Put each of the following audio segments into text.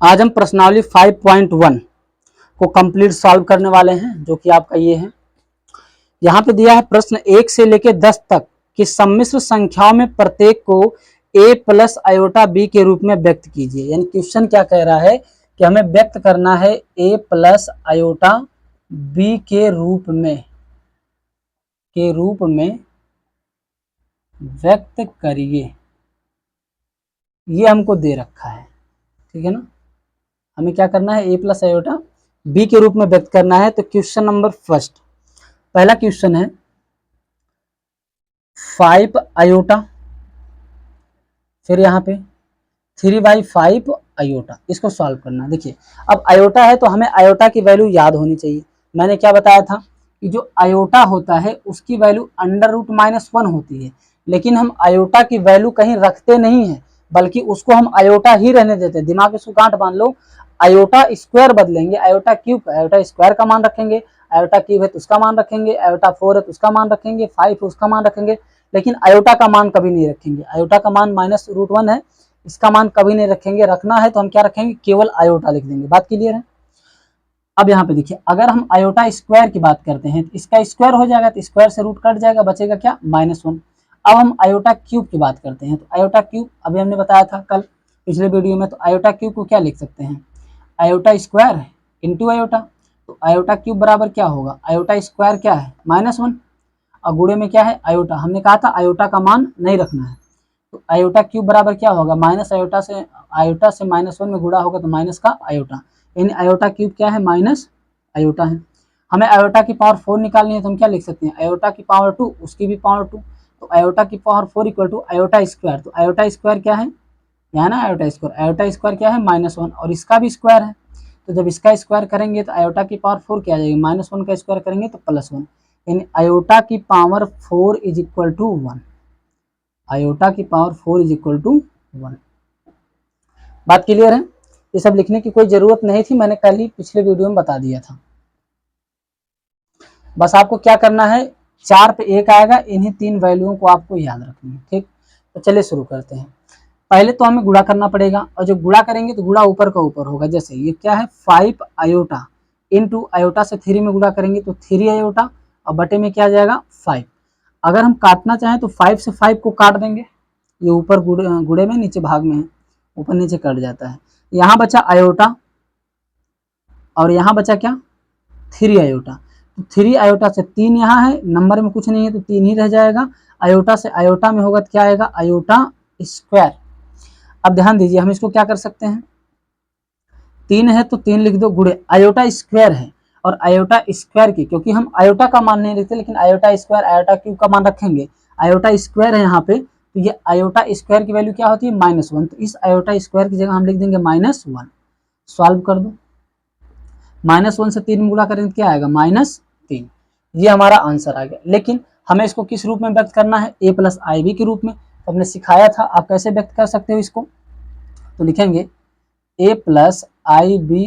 आज हम प्रश्नावली 5.1 को कंप्लीट सॉल्व करने वाले हैं, जो कि आपका ये है। यहाँ पे दिया है प्रश्न 1 से लेकर 10 तक कि सम्मिश्र संख्याओं में प्रत्येक को a प्लस आयोटा b के रूप में व्यक्त कीजिए। यानी क्वेश्चन क्या कह रहा है कि हमें व्यक्त करना है a प्लस आयोटा b के रूप में व्यक्त करिए। ये हमको दे रखा है, ठीक है ना। हमें क्या करना है, a प्लस आयोटा b के रूप में व्यक्त करना है। तो क्वेश्चन नंबर फर्स्ट, पहला क्वेश्चन है 5 आयोटा, फिर यहाँ पे 3/5 आयोटा, इसको सॉल्व करना। देखिए अब आयोटा है तो हमें आयोटा की वैल्यू याद होनी चाहिए। मैंने क्या बताया था कि जो आयोटा होता है उसकी वैल्यू √-1 होती है, लेकिन हम आयोटा की वैल्यू कहीं रखते नहीं है, बल्कि उसको हम आयोटा ही रहने देते हैं। दिमाग में इसको गांठ बांध लो, आयोटा स्क्वायर बदलेंगे, आयोटा क्यूब आयोटा स्क्वायर का मान रखेंगे, आयोटा क्यूब है तो उसका मान रखेंगे, आयोटा 4 है तो उसका मान रखेंगे, 5 है उसका मान रखेंगे, लेकिन आयोटा का मान कभी नहीं रखेंगे। आयोटा का मान -√1 है, इसका मान कभी नहीं रखेंगे। रखना है तो हम क्या रखेंगे, केवल आयोटा लिख देंगे। बात क्लियर है। अब यहाँ पे देखिए, अगर हम आयोटा स्क्वायर की बात करते हैं तो इसका स्क्वायर हो जाएगा, तो स्क्वायर से रूट कट जाएगा, बचेगा क्या, -1। अब हम आयोटा क्यूब की बात करते हैं तो आयोटा क्यूब अभी हमने बताया था कल पिछले वीडियो में, तो आयोटा क्यूब को क्या लिख सकते हैं, आयोटा स्क्वायर इंटू आयोटा। तो आयोटा क्यूब बराबर क्या होगा, आयोटा स्क्वायर क्या है, -1, और गुणे में क्या है, आयोटा। हमने कहा था आयोटा का मान नहीं रखना है, तो आयोटा क्यूब बराबर क्या होगा, माइनस आयोटा से -1 में गुणा होगा तो माइनस का आयोटा, यानी आयोटा क्यूब क्या है, माइनस आयोटा है। हमें आयोटा की पावर 4 निकालनी है तो हम क्या लिख सकते हैं, आयोटा की पावर 2 उसकी भी पावर 2, तो आयोटा की power 4 equal to iota square. तो आयोटा स्क्वायर क्या है, यहाँ ना आयोटा स्क्वायर क्या है, -1, और इसका भी स्क्वायर है। तो जब इसका स्क्वायर करेंगे तो आयोटा की पावर 4 क्या आ जाएगी, -1 का स्क्वायर करेंगे तो +1, यानी आयोटा की power 4 is equal to 1। Iota की पावर 4 इज इक्वल टू 1। बात क्लियर है। ये सब लिखने की कोई जरूरत नहीं थी, मैंने कल ही पिछले वीडियो में बता दिया था। बस आपको क्या करना है, 4 पे 1 आएगा, इन्हीं 3 वैल्यूओं को आपको याद रखनी है, ठीक। तो चलिए शुरू करते हैं। पहले तो हमें गुणा करना पड़ेगा, और जब गुणा करेंगे तो गुणा ऊपर का ऊपर होगा। जैसे ये क्या है, 5 आयोटा इंटू आयोटा से 3 में गुणा करेंगे तो 3 आयोटा, और बटे में क्या आ जाएगा, 5। अगर हम काटना चाहें तो 5 से 5 को काट देंगे, ये ऊपर गुणे में नीचे भाग में है, ऊपर नीचे कट जाता है। यहाँ बचा आयोटा, और यहाँ बचा क्या, 3 आयोटा। तो 3 आयोटा से 3 यहाँ है, नंबर में कुछ नहीं है तो 3 ही रह जाएगा। आयोटा से आयोटा में होगा तो क्या आएगा, आयोटा स्क्वायर। अब ध्यान दीजिए, हम इसको क्या कर सकते हैं, 3 है तो 3 लिख दो, गुणे आयोटा स्क्वायर है, और आयोटा स्क्वायर की, क्योंकि हम आयोटा का मान नहीं लिखते लेकिन आयोटा स्क्वायर आयोटा क्यूब का मान रखेंगे। आयोटा स्क्वायर है यहाँ पे, तो ये आयोटा स्क्वायर की वैल्यू क्या होती है, -1, तो इस आयोटा स्क्वायर की जगह हम लिख देंगे -1। सॉल्व कर दो, -1 से 3 में गुणा करेंगे क्या आएगा, -3। ये हमारा आंसर आ गया। लेकिन हमें इसको किस रूप में व्यक्त करना है, a प्लस आई बी के रूप में। तो हमने सिखाया था आप कैसे व्यक्त कर सकते हो इसको। तो लिखेंगे a प्लस आई बी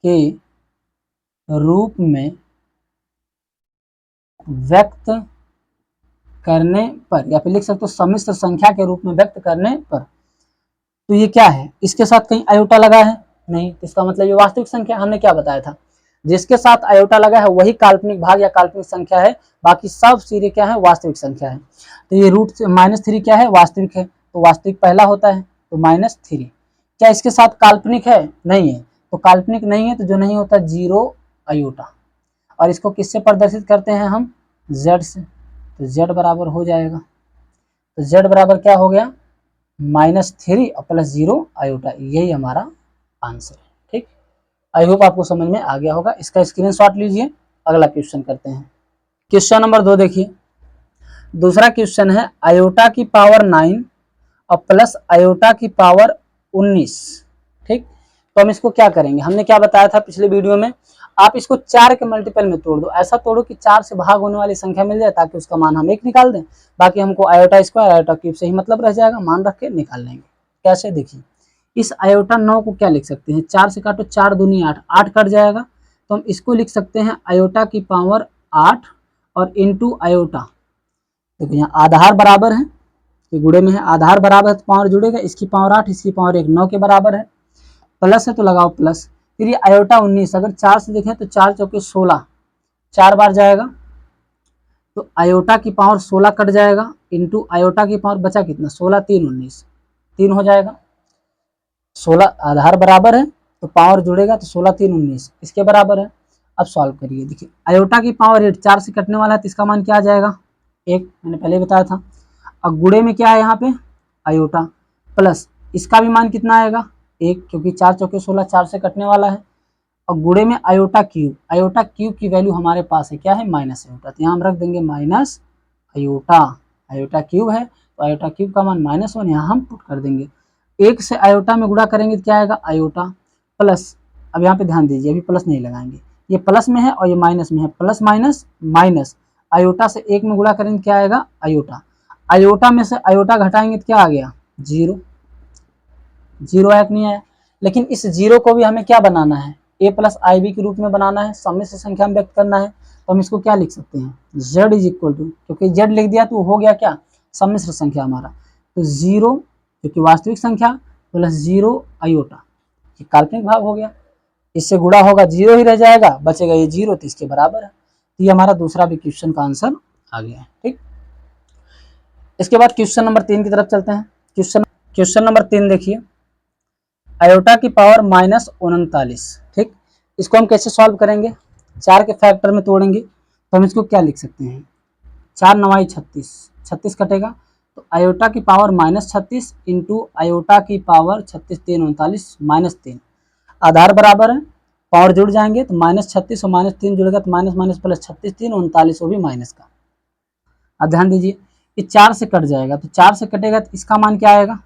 के रूप में व्यक्त करने पर, या फिर लिख सकते हो सम्मिश्र संख्या के रूप में व्यक्त करने पर। तो ये क्या है, इसके साथ कहीं आयोटा लगा है नहीं, इसका मतलब ये वास्तविक संख्या। हमने क्या बताया था, जिसके साथ आयोटा लगा है वही काल्पनिक भाग या काल्पनिक संख्या है, बाकी सब सीधे क्या है, वास्तविक संख्या है। तो ये √-3 क्या है, वास्तविक है, तो वास्तविक पहला होता है, तो -3। क्या इसके साथ काल्पनिक है, नहीं है, तो काल्पनिक नहीं है तो जो नहीं होता 0 आयोटा। और इसको किससे प्रदर्शित करते हैं हम, z से, तो z बराबर हो जाएगा, तो z बराबर क्या हो गया, -3 और +0 आयोटा। यही हमारा आंसर है, ठीक। आई होप आपको समझ में आ गया होगा। इसका स्क्रीनशॉट लीजिए, अगला क्वेश्चन करते हैं। क्वेश्चन नंबर 2 देखिए, दूसरा क्वेश्चन है आयोटा की पावर 9 और प्लस आयोटा की पावर 19, ठीक। तो हम इसको क्या करेंगे, हमने क्या बताया था पिछले वीडियो में, आप इसको 4 के मल्टीपल में तोड़ दो। ऐसा तोड़ो कि 4 से भाग होने वाली संख्या मिल जाए, ताकि उसका मान हम 1 निकाल दें। बाकी हमको आयोटा स्क्वायर आयोटा क्यूब से ही मतलब रह जाएगा, मान रख के निकाल लेंगे। कैसे, देखिए इस आयोटा 9 को क्या लिख सकते हैं, 4 से काटो, 4 दूनी 8, 8 कट जाएगा, तो हम इसको लिख सकते हैं आयोटा की पावर 8 और इंटू आयोटा। देखो यहाँ आधार बराबर है, ये गुणे में है, आधार बराबर है तो पावर जुड़ेगा, इसकी पावर 8 इसकी पावर 1, 9 के बराबर है। प्लस है तो लगाओ प्लस। फिर ये आयोटा 19, अगर 4 से देखें तो 4 चौके 16, 4 बार जाएगा तो आयोटा की पावर 16 कट जाएगा, इंटू आयोटा की पावर बचा कितना 16, 3 19, 3 हो जाएगा। 16 आधार बराबर है तो पावर जुड़ेगा तो 16 3 19 इसके बराबर है। अब सॉल्व करिए, देखिए आयोटा की पावर 8, 4 से कटने वाला है तो इसका मान क्या आ जाएगा 1, मैंने पहले बताया था। अब गुणे में क्या है यहाँ पे आयोटा, प्लस इसका भी मान कितना आएगा 1, क्योंकि 4 चौके 16, 4 से कटने वाला है। और गुणे में आयोटा क्यूब की वैल्यू हमारे पास है क्या है माइनस आयोटा, तो यहाँ हम रख देंगे माइनस आयोटा। आयोटा क्यूब है तो आयोटा क्यूब का मान -1 यहाँ हम पुट कर देंगे। 1 से आयोटा में गुणा करेंगे तो क्या आएगा आयोटा प्लस, अब यहाँ पे ध्यान दीजिए अभी प्लस नहीं लगाएंगे, ये प्लस में है और ये माइनस में है, प्लस माइनस माइनस, आयोटा से 1 में गुणा करेंगे क्या आएगा आयोटा, आयोटा में से आयोटा घटाएंगे तो क्या आ गया 0, 0 आया कि नहीं आया। लेकिन इस 0 को भी हमें क्या बनाना है a प्लस आई बी के रूप में बनाना है, सम्मिश्र संख्या में व्यक्त करना है, तो हम इसको क्या लिख सकते हैं z इज इक्वल टू, क्योंकि z लिख दिया तो हो गया क्या सम्मिश्र संख्या हमारा, तो 0 क्योंकि वास्तविक संख्या प्लस 0 आयोटा, ये काल्पनिक भाग हो गया, इससे गुणा होगा 0 ही रह जाएगा, बचेगा ये 0 तो इसके बराबर है। तो ये हमारा दूसरा भी क्वेश्चन का आंसर आ गया है। ठीक, इसके बाद क्वेश्चन नंबर 3 की तरफ चलते हैं। क्वेश्चन नंबर 3 देखिए, आयोटा की पावर -39। ठीक, इसको हम कैसे सॉल्व करेंगे, 4 के फैक्टर में तोड़ेंगे तो हम इसको क्या लिख सकते हैं 4 9 36, 36 कटेगा तो आयोटा की पावर -36 इंटू आयोटा की पावर 36 3 39 -3, आधार बराबर है पावर जुड़ जाएंगे तो -36 और -3 जुड़ेगा तो माइनस माइनस प्लस 36 3 39 वो भी माइनस का। अब ध्यान दीजिए ये 4 से कट जाएगा तो 4 से कटेगा तो इसका मान क्या आएगा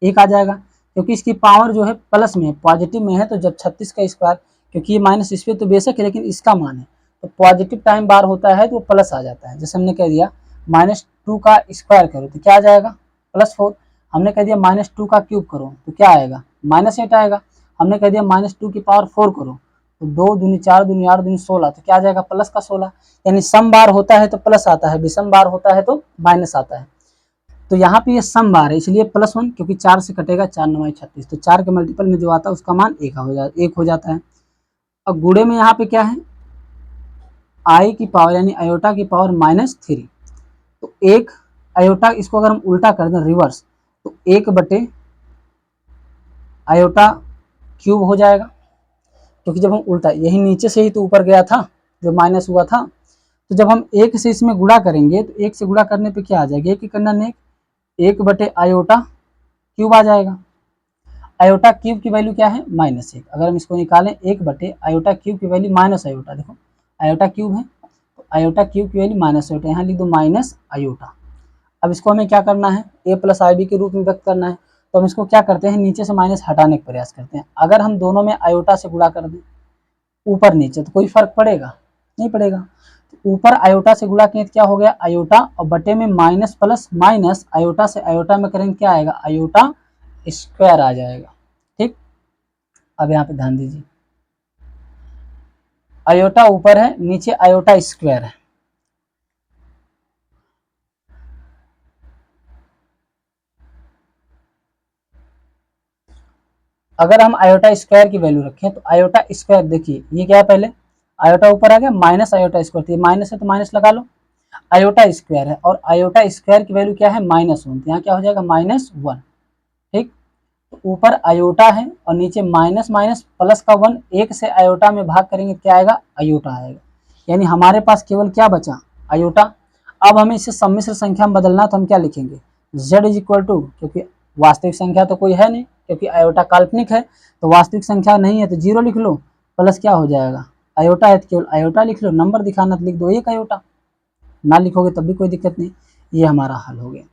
1 आ जाएगा, क्योंकि इसकी पावर जो है प्लस में है पॉजिटिव में है, तो जब 36 का स्क्वायर, क्योंकि ये माइनस इस पर तो बेशक है लेकिन इसका मान है तो पॉजिटिव टाइम बार होता है तो वो प्लस आ जाता है। जैसे हमने कह दिया -2 का स्क्वायर करो तो क्या आ जाएगा +4, हमने कह दिया -2 का क्यूब करो तो क्या आएगा -8 आएगा, हमने कह दिया -2 की पावर 4 करो तो 2 दूनी 4 दूनी 8 दूनी 16, तो क्या आ जाएगा प्लस का 16, यानी सम बार होता है तो प्लस आता है, विषम बार होता है तो माइनस आता है। तो यहाँ पे ये सम बार है इसलिए +1, क्योंकि 4 से कटेगा 4 9 36, तो 4 के मल्टीपल में जो आता है उसका मान 1 हो जाता है। अब गुणे में यहाँ पे क्या है आई की पावर यानी आयोटा की पावर -3, तो 1 आयोटा, इसको अगर हम उल्टा कर दें रिवर्स तो 1 बटे आयोटा क्यूब हो जाएगा, क्योंकि जब हम उल्टा यही नीचे से ही तो ऊपर गया था जो माइनस हुआ था, तो जब हम 1 से इसमें गुणा करेंगे तो 1 से गुणा करने पे क्या आ जाएगा 1 करना ने 1 बटे आयोटा क्यूब आ जाएगा। आयोटा क्यूब की वैल्यू क्या है -1, अगर हम इसको निकालें 1 बटे आयोटा क्यूब की वैल्यू माइनस आयोटा, देखो आयोटा क्यूब है तो आयोटा क्यूब की वैल्यू माइनस आयोटा, यहाँ लिख दो माइनस आयोटा। अब इसको हमें क्या करना है a प्लस आई बी के रूप में व्यक्त करना है, तो हम इसको क्या करते हैं नीचे से माइनस हटाने का प्रयास करते हैं। अगर हम दोनों में आयोटा से गुणा कर दें ऊपर नीचे तो कोई फर्क पड़ेगा नहीं पड़ेगा, तो ऊपर आयोटा से गुणा किए तो क्या हो गया आयोटा और बटे में माइनस प्लस माइनस आयोटा से आयोटा में करेंगे क्या आएगा आयोटा स्क्वायर आ जाएगा। ठीक, अब यहाँ पे ध्यान दीजिए आयोटा ऊपर है नीचे आयोटा स्क्वायर है, अगर हम आयोटा स्क्वायर की वैल्यू रखें तो आयोटा स्क्वायर देखिए ये क्या है पहले आयोटा ऊपर आ गया माइनस आयोटा स्क्वायर, तो माइनस है तो माइनस लगा लो, आयोटा स्क्वायर है और आयोटा स्क्वायर की वैल्यू क्या है -1, तो यहाँ क्या हो जाएगा -1। ठीक, तो ऊपर आयोटा है और नीचे माइनस माइनस प्लस का 1, 1 से आयोटा में भाग करेंगे क्या आएगा आयोटा आएगा, यानी हमारे पास केवल क्या बचा आयोटा। अब हमें इसे सम्मिश्र संख्या में बदलना तो हम क्या लिखेंगे z इज इक्वल टू, क्योंकि वास्तविक संख्या तो कोई है नहीं क्योंकि आयोटा काल्पनिक है, तो वास्तविक संख्या नहीं है तो 0 लिख लो, प्लस क्या हो जाएगा आयोटा है तो केवल आयोटा लिख लो, नंबर दिखाना तो लिख दो 1 आयोटा, ना लिखोगे तब भी कोई दिक्कत नहीं। ये हमारा हल हो गया,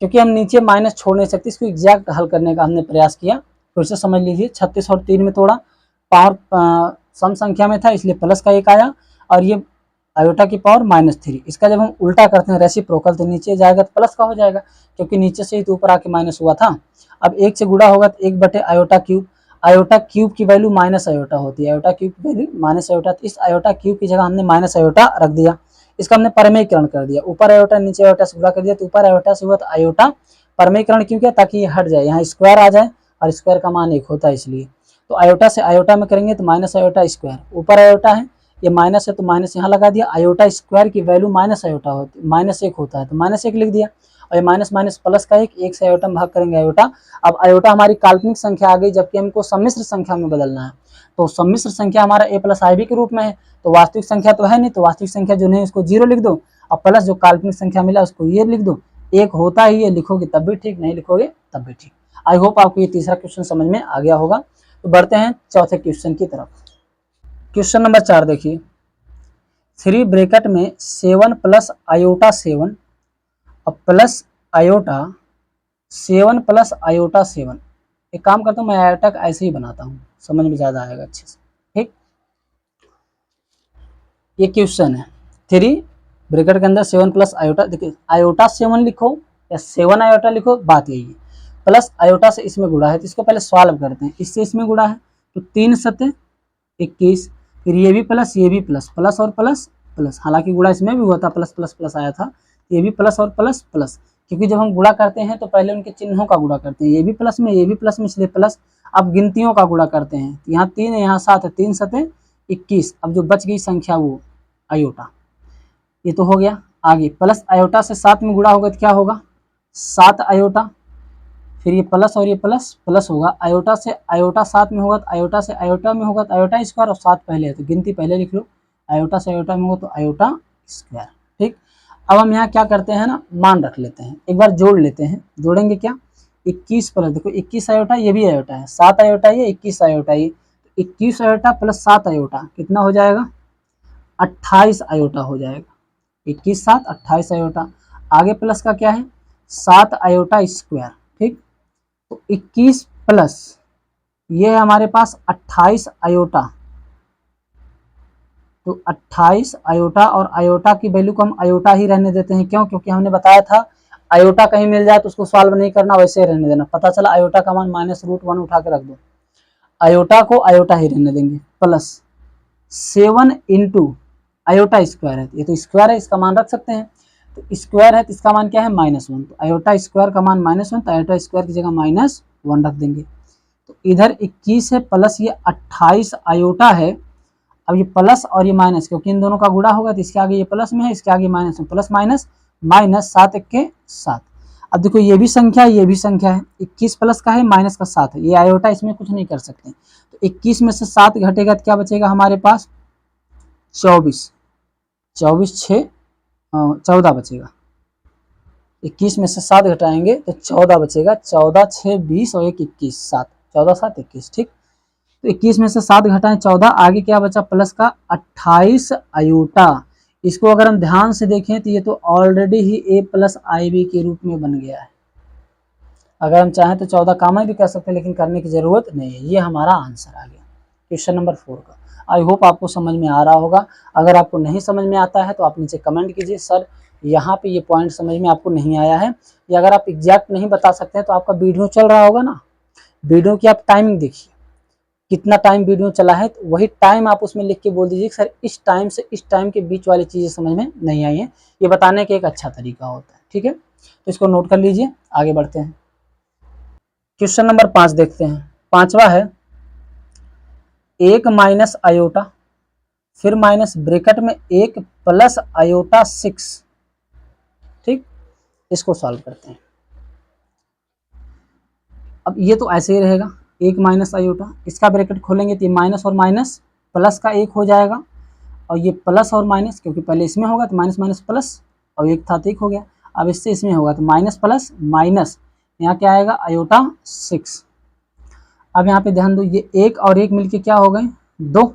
क्योंकि हम नीचे माइनस छोड़ नहीं सकते, इसको एग्जैक्ट हल करने का हमने प्रयास किया। फिर से समझ लीजिए 36 और 3 में तोड़ा, पावर सम संख्या में था इसलिए प्लस का 1 आया और ये आयोटा की पावर -3, इसका जब हम उल्टा करते हैं रेसिप्रोकल तो नीचे जाएगा तो प्लस का हो जाएगा, क्योंकि नीचे से ही तो ऊपर आके माइनस हुआ था। अब 1 से गुणा होगा तो 1 बटे आयोटा क्यूब की वैल्यू माइनस आयोटा होती है, आयोटा क्यूब की वैल्यू माइनस आयोटा, तो इस आयोटा क्यूब की जगह हमने माइनस आयोटा रख दिया, इसका हमने परमेयीकरण कर दिया, ऊपर आयोटा नीचे आयोटा से गुणा कर दिया तो ऊपर आयोटा से हुआ तो आयोटा परमेयीकरण क्यों किया ताकि ये हट जाए, यहाँ स्क्वायर आ जाए और स्क्वायर का मान 1 होता है इसलिए। तो आयोटा से आयोटा में करेंगे तो माइनस आयोटा स्क्वायर, ऊपर आयोटा है, ये माइनस है तो माइनस यहाँ लगा दिया। आयोटा स्क्वायर की वैल्यू माइनस आयोटा होती है, -1 होता है तो -1 लिख दिया। और ये माइनस माइनस प्लस का 1 से आयोटा में भाग करेंगे आयोटा। अब आयोटा हमारी काल्पनिक संख्या आ गई, जबकि हमको सम्मिश्र संख्या में बदलना है। तो सम्मिश्र संख्या हमारा a + ib के रूप में है, तो वास्तविक संख्या तो है नहीं, तो वास्तविक संख्या जो नहीं उसको 0 लिख दो, और प्लस जो काल्पनिक संख्या मिला उसको ये लिख दो। एक होता ही ये लिखोगे तब भी ठीक, नहीं लिखोगे तब भी ठीक। आई होप आपको ये तीसरा क्वेश्चन समझ में आ गया होगा। तो बढ़ते हैं चौथे क्वेश्चन की तरफ। क्वेश्चन नंबर 4 देखिए, 3 ब्रैकेट में 7 + आयोटा 7 और प्लस आयोटा 7 + आयोटा 7। एक काम करता हूँ, मैं आयोटा का ऐसे ही बनाता हूँ, समझ में ज़्यादा आएगा अच्छे से। ठीक, ये क्वेश्चन है 3 ब्रैकेट के अंदर 7 + आयोटा, देखिए आयोटा 7 लिखो या 7 आयोटा लिखो, बात यही है। प्लस आयोटा से इसमें गुणा है, तो इसको पहले सॉल्व करते हैं। इससे इसमें गुणा है तो 3 × 21, फिर ये भी प्लस ये भी प्लस, प्लस और प्लस प्लस, हालांकि गुणा इसमें भी हुआ था, प्लस प्लस प्लस आया था, ये भी प्लस और प्लस प्लस, क्योंकि जब हम गुणा करते हैं तो पहले उनके चिन्हों का गुणा करते हैं, ये भी प्लस में ये भी प्लस में, इसलिए प्लस। अब गिनतियों का गुणा करते हैं, यहाँ 3 है यहाँ 7 है, 3 × 21, अब जो बच गई संख्या वो आयोटा, ये तो हो गया। आगे प्लस आयोटा से 7 में गुणा होगा तो क्या होगा, 7 आयोटा, फिर ये प्लस और ये प्लस प्लस होगा, आयोटा से आयोटा 7 में होगा तो आयोटा से आयोटा में होगा तो आयोटा स्क्वायर, और 7 पहले है तो गिनती पहले लिख लो, आयोटा से आयोटा में होगा तो आयोटा स्क्वायर। ठीक, अब हम यहाँ क्या करते हैं ना, मान रख लेते हैं, एक बार जोड़ लेते हैं। जोड़ेंगे क्या, 21 प्लस, देखो 21 आयोटा, ये भी आयोटा है, 7 आयोटा ये, 21 आयोटा ये, 21 आयोटा प्लस 7 आयोटा कितना हो जाएगा, 28 आयोटा हो जाएगा। 21 7 28 आयोटा। आगे प्लस का क्या है, 7 आयोटा स्क्वायर। ठीक, तो 21 प्लस ये है हमारे पास 28 आयोटा, तो 28 आयोटा, और आयोटा की वैल्यू को हम आयोटा ही रहने देते हैं। क्यों, क्योंकि हमने बताया था आयोटा कहीं मिल जाए तो उसको सॉल्व नहीं करना, वैसे रहने देना। पता चला आयोटा का मान -√1 उठा के रख दो, आयोटा को आयोटा ही रहने देंगे। प्लस 7 × आयोटा स्क्वायर है, ये तो स्क्वायर है, इसका मान रख सकते हैं, तो स्क्वायर है तो इसका मान क्या है, -1, तो आयोटा स्क्वायर का मान -1, तो आयोटा स्क्वायर की जगह -1 रख देंगे। तो इधर 21 है प्लस ये 28 आयोटा है। अब ये प्लस और ये माइनस, क्योंकि इन दोनों का गुणा होगा तो इसके आगे ये प्लस में है, इसके आगे माइनस में, प्लस माइनस माइनस, 7 × 1 = 7। अब देखो ये भी संख्या है ये भी संख्या है, 21 प्लस का है माइनस का 7 है, ये आयोटा इसमें कुछ नहीं कर सकते। तो 21 में से 7 घटेगा तो क्या बचेगा हमारे पास, 24, 24 6 14 बचेगा। 21 में से 7 घटाएंगे तो 14 बचेगा, 14 6 20 और 1 21, 7, 14 7 21। ठीक, तो 21 में से 7 घटाएं 14, आगे क्या बचा प्लस का 28 आयोटा। इसको अगर हम ध्यान से देखें तो ये तो ऑलरेडी ही a + ib के रूप में बन गया है। अगर हम चाहें तो 14 कॉमन भी कर सकते हैं, लेकिन करने की जरूरत नहीं है। ये हमारा आंसर आ गया क्वेश्चन नंबर 4 का। आई होप आपको समझ में आ रहा होगा। अगर आपको नहीं समझ में आता है तो आप नीचे कमेंट कीजिए, सर यहाँ पे ये पॉइंट समझ में आपको नहीं आया है, या अगर आप एग्जैक्ट नहीं बता सकते हैं तो आपका वीडियो चल रहा होगा ना, वीडियो की आप टाइमिंग देखिए, कितना टाइम वीडियो चला है, तो वही टाइम आप उसमें लिख के बोल दीजिए सर इस टाइम से इस टाइम के बीच वाली चीज़ें समझ में नहीं आई है। ये बताने का एक अच्छा तरीका होता है। ठीक है, तो इसको नोट कर लीजिए, आगे बढ़ते हैं। क्वेश्चन नंबर 5 देखते हैं। 5वां है 1 - आयोटा, फिर माइनस ब्रैकेट में 1 + आयोटा 6। ठीक, इसको सॉल्व करते हैं। अब ये तो ऐसे ही रहेगा, 1 - आयोटा, इसका ब्रैकेट खोलेंगे तो ये माइनस और माइनस प्लस का 1 हो जाएगा, और ये प्लस और माइनस, क्योंकि पहले इसमें होगा तो माइनस माइनस प्लस, और 1 था तो 1 हो गया। अब इससे इसमें होगा तो माइनस प्लस माइनस, यहाँ क्या आएगा आयोटा 6। अब यहाँ पे ध्यान दो, ये 1 और 1 मिलके क्या हो गए 2,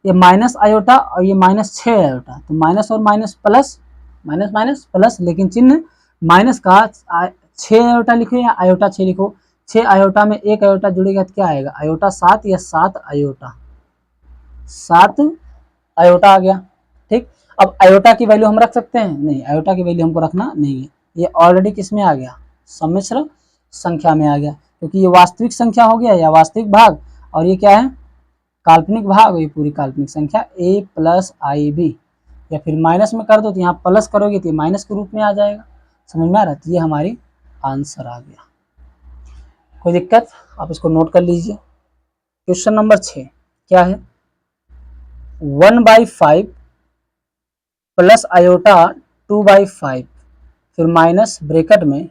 ये माइनस आयोटा और ये -6 आयोटा, तो माइनस और minus plus, minus minus plus, लेकिन चिन्ह माइनस का 6 आयोटा लिखो या आयोटा 6 लिखो। 6 आयोटा में 1 आयोटा जुड़ेगा तो क्या आएगा आयोटा 7 या 7 आयोटा, 7 आयोटा आ गया। ठीक, अब आयोटा की वैल्यू हम रख सकते हैं, नहीं आयोटा की वैल्यू हमको रखना नहीं है, ये ऑलरेडी किस में आ गया सम्मिश्र संख्या में आ गया, क्योंकि ये वास्तविक संख्या हो गया या वास्तविक भाग, और ये क्या है काल्पनिक भाग, ये पूरी काल्पनिक संख्या a + ib, या फिर माइनस में कर दो तो यहाँ प्लस करोगे तो ये माइनस के रूप में आ जाएगा। समझ में आ रहा है, ये हमारी आंसर आ गया। कोई दिक्कत, आप इसको नोट कर लीजिए। क्वेश्चन नंबर 6 क्या है, 1/5 प्लस आयोटा 2/5 फिर माइनस ब्रैकेट में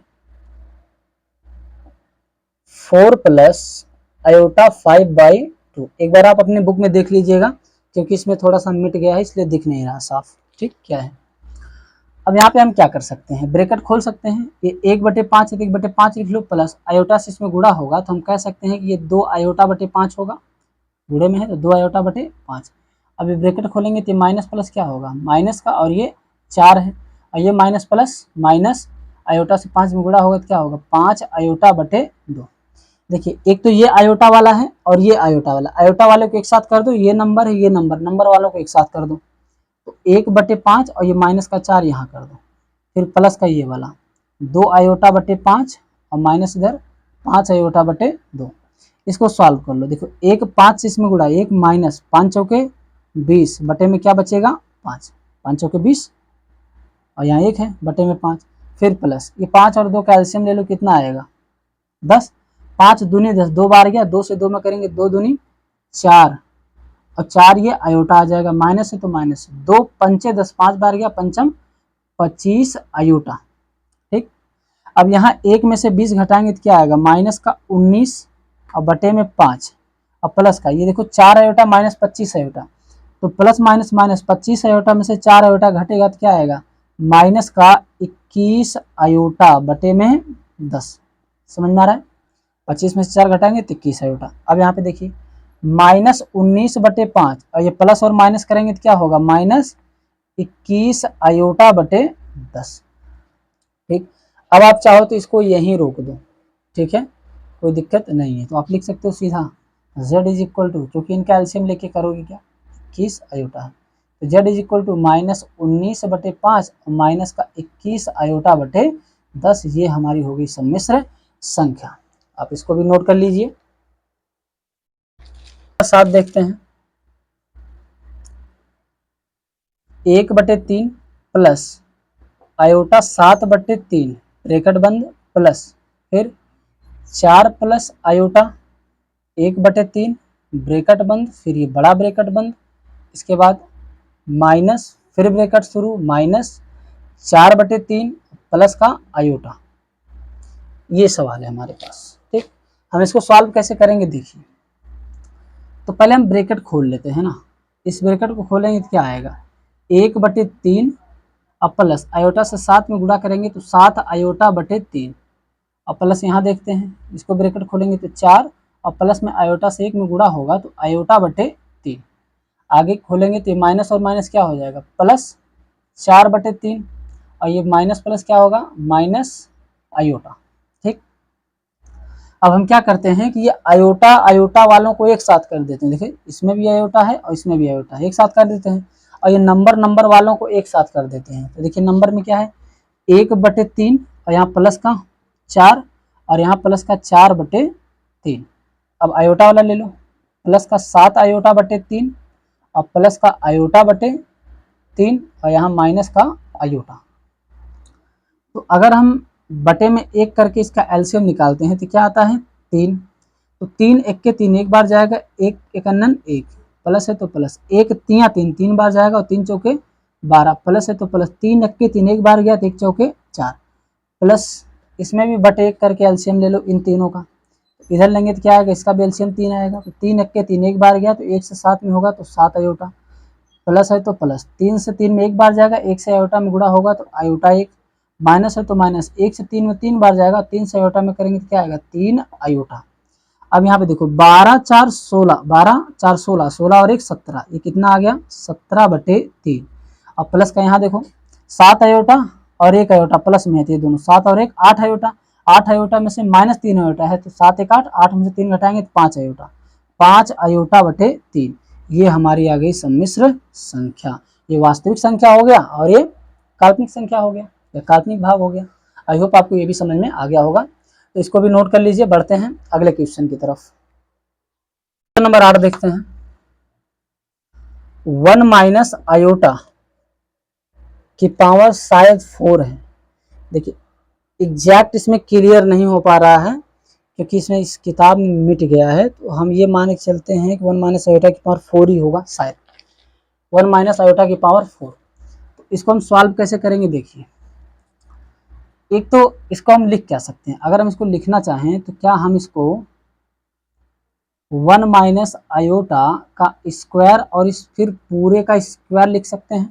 4 प्लस आयोटा 5/2। एक बार आप अपने बुक में देख लीजिएगा क्योंकि इसमें थोड़ा सा मिट गया है इसलिए दिख नहीं रहा साफ। ठीक, क्या है, अब यहाँ पे हम क्या कर सकते हैं, ब्रैकेट खोल सकते हैं, ये 1/5 है तो 1/5 लिख लो, प्लस आयोटा से इसमें गुणा होगा तो हम कह सकते हैं कि ये 2 आयोटा बटे 5 होगा, गुणे में है तो 2 आयोटा बटे 5। अब ये ब्रैकेट खोलेंगे तो माइनस प्लस क्या होगा, माइनस का, और ये 4 है और ये माइनस प्लस माइनस, आयोटा से 5 में गुणा होगा तो क्या होगा, 5 आयोटा बटे 2। देखिए एक तो ये आयोटा वाला है और ये आयोटा वाला, आयोटा वाले को एक साथ कर दो, ये नंबर है ये नंबर, नंबर वालों को एक साथ कर दो, तो 1/5 और ये माइनस का 4 यहाँ कर दो, फिर प्लस का ये वाला 2 आयोटा बटे 5 और माइनस इधर 5 आयोटा बटे 2। इसको सॉल्व कर लो, देखो 1 5 से इसमें गुणा, 1 माइनस 5 चौके 20 बटे में क्या बचेगा 5, 5 चौके 20 और यहाँ 1 है बटे में 5, फिर प्लस ये 5 और 2 का एलसीएम ले लो, कितना आएगा 10, 5 दूनी 10, 2 बार गया, 2 से 2 में करेंगे 2 दूनी 4 और 4 ये आयोटा आ जाएगा, माइनस है तो माइनस, 2 पंचे 10, 5 बार गया, पंचम 25 आयोटा। ठीक, अब यहाँ 1 में से 20 घटाएंगे तो क्या आएगा, माइनस का 19 और बटे में 5 और प्लस का ये देखो 4 आयोटा माइनस 25 आयोटा, तो प्लस माइनस माइनस 25 आयोटा में से 4 आयोटा घटेगा तो क्या आएगा, माइनस का 21 आयोटा बटे में 10। समझ में आ रहा है, 25 में से 4 घटाएंगे तो 21 आयोटा। अब यहाँ पे देखिए माइनस 19/5 और ये प्लस और माइनस करेंगे तो क्या होगा, माइनस 21 आयोटा बटे 10। ठीक, अब आप चाहो तो इसको यहीं रोक दो, ठीक है, कोई दिक्कत नहीं है, तो आप लिख सकते हो सीधा z इज इक्वल टू, क्योंकि इनका एलसीएम लेके करोगे क्या 21 आयोटा है, तो z is equal to minus 19/5 और माइनस का 21 आयोटा बटे 10, ये हमारी होगी सम्मिश्र संख्या। आप इसको भी नोट कर लीजिए। साथ देखते हैं, 1/3 प्लस आयोटा 7/3 ब्रैकेट बंद प्लस फिर 4 प्लस आयोटा 1/3 ब्रैकेट बंद, फिर ये बड़ा ब्रैकेट बंद, इसके बाद माइनस फिर ब्रैकेट शुरू माइनस 4/3 प्लस का आयोटा। ये सवाल है हमारे पास। ठीक, हम इसको सॉल्व कैसे करेंगे देखिए, तो पहले हम ब्रैकेट खोल लेते हैं ना, इस ब्रैकेट को खोलेंगे तो क्या आएगा 1/3 और प्लस आयोटा से 7 में गुणा करेंगे तो 7 आयोटा बटे 3 और प्लस यहाँ देखते हैं, इसको ब्रैकेट खोलेंगे तो 4 और प्लस में आयोटा से 1 में गुणा होगा तो आयोटा बटे 3। आगे खोलेंगे तो माइनस और माइनस क्या हो जाएगा, प्लस 4/3 और ये माइनस प्लस क्या होगा, माइनस आयोटा। ठीक, अब हम क्या करते हैं कि ये आयोटा आयोटा वालों को एक साथ कर देते हैं, देखिए इसमें भी आयोटा है और इसमें भी आयोटा है, एक साथ कर देते हैं, और ये नंबर नंबर वालों को एक साथ कर देते हैं। तो देखिए नंबर में क्या है 1/3 और यहाँ प्लस का 4 और यहाँ प्लस का 4/3। अब आयोटा वाला ले लो, प्लस का 7 आयोटा बटे 3 और प्लस का आयोटा बटे 3 और यहाँ माइनस का आयोटा। तो अगर हम बटे में 1 करके इसका एलसीएम निकालते हैं तो क्या आता है 3, तो 3 1 के 3 एक बार जाएगा, 1 1 1 प्लस है तो प्लस, 1 3 3 3 बार जाएगा और 3 चौके 12 प्लस है तो प्लस, 3 1 के 3 एक बार गया तो 1 चौके 4 प्लस, इसमें भी बटे 1 करके एलसीएम ले लो इन तीनों का, इधर लेंगे तो क्या आएगा, इसका भी एलसीएम 3 आएगा, तो 3 1 के 3 एक बार गया तो 1 से 7 में होगा तो 7 आयोटा, प्लस है तो प्लस, 3 से 3 में एक बार जाएगा, 1 से आयोटा में गुणा होगा तो आयोटा 1, माइनस है तो माइनस, 1 से 3 में 3 बार जाएगा, 3 से आयोटा में करेंगे तो क्या आएगा 3 आयोटा। अब यहाँ पे देखो 12 4 16, 12 4 16, 16 और 1 17, ये कितना आ गया 17/3। अब प्लस का यहाँ देखो 7 आयोटा और 1 आयोटा प्लस में है, ये दोनों 7 और 1 8 आयोटा, 8 आयोटा में से माइनस 3 आयोटा है तो 7 1 8, 8 में से 3 घटाएंगे तो 5 आयोटा, 5 आयोटा बटे 3, ये हमारी आ गई सम्मिश्र संख्या। ये वास्तविक संख्या हो गया और ये काल्पनिक संख्या हो गया या काल्पनिक भाग हो गया। आई होप आपको ये भी समझ में आ गया होगा, तो इसको भी नोट कर लीजिए। बढ़ते हैं अगले क्वेश्चन की तरफ। क्वेश्चन नंबर 8 देखते हैं, 1 माइनस आयोटा की पावर शायद 4 है। देखिए एग्जैक्ट इसमें क्लियर नहीं हो पा रहा है, क्योंकि इसमें इस किताब में मिट गया है, तो हम ये मान के चलते हैं कि 1 माइनस आयोटा की पावर 4 ही होगा शायद, 1 माइनस आयोटा की पावर 4। तो इसको हम सॉल्व कैसे करेंगे देखिए, एक तो इसको हम लिख क्या सकते हैं, अगर हम इसको लिखना चाहें तो क्या हम इसको 1 माइनस आयोटा का स्क्वायर और इस फिर पूरे का स्क्वायर लिख सकते हैं,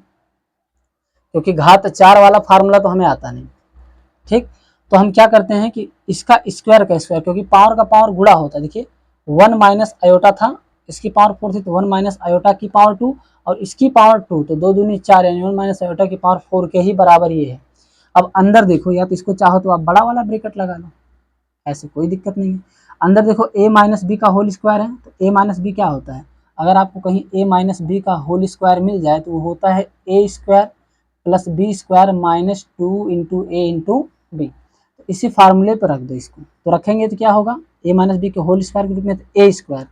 क्योंकि घात 4 वाला फार्मूला तो हमें आता नहीं। ठीक, तो हम क्या करते हैं कि इसका स्क्वायर का स्क्वायर, क्योंकि पावर का पावर गुणा होता है। देखिए 1 माइनस आयोटा था, इसकी पावर 4 थी, तो 1 माइनस आयोटा की पावर 2 और इसकी पावर 2, तो 2 दूनी 4, यानी 1 माइनस आयोटा की पावर 4 के ही बराबर ये है। अब अंदर देखो, या तो इसको चाहो तो आप बड़ा वाला ब्रैकेट लगा लो, ऐसे कोई दिक्कत नहीं है। अंदर देखो a माइनस बी का होल स्क्वायर है, तो a माइनस बी क्या होता है, अगर आपको कहीं a माइनस बी का होल स्क्वायर मिल जाए तो वो होता है a square plus B square minus 2 into A into B. तो इसी फार्मूले पर रख दो इसको, तो रखेंगे तो क्या होगा, a माइनस बी के होल स्क्वायर के रूप में, तो a स्क्वायर,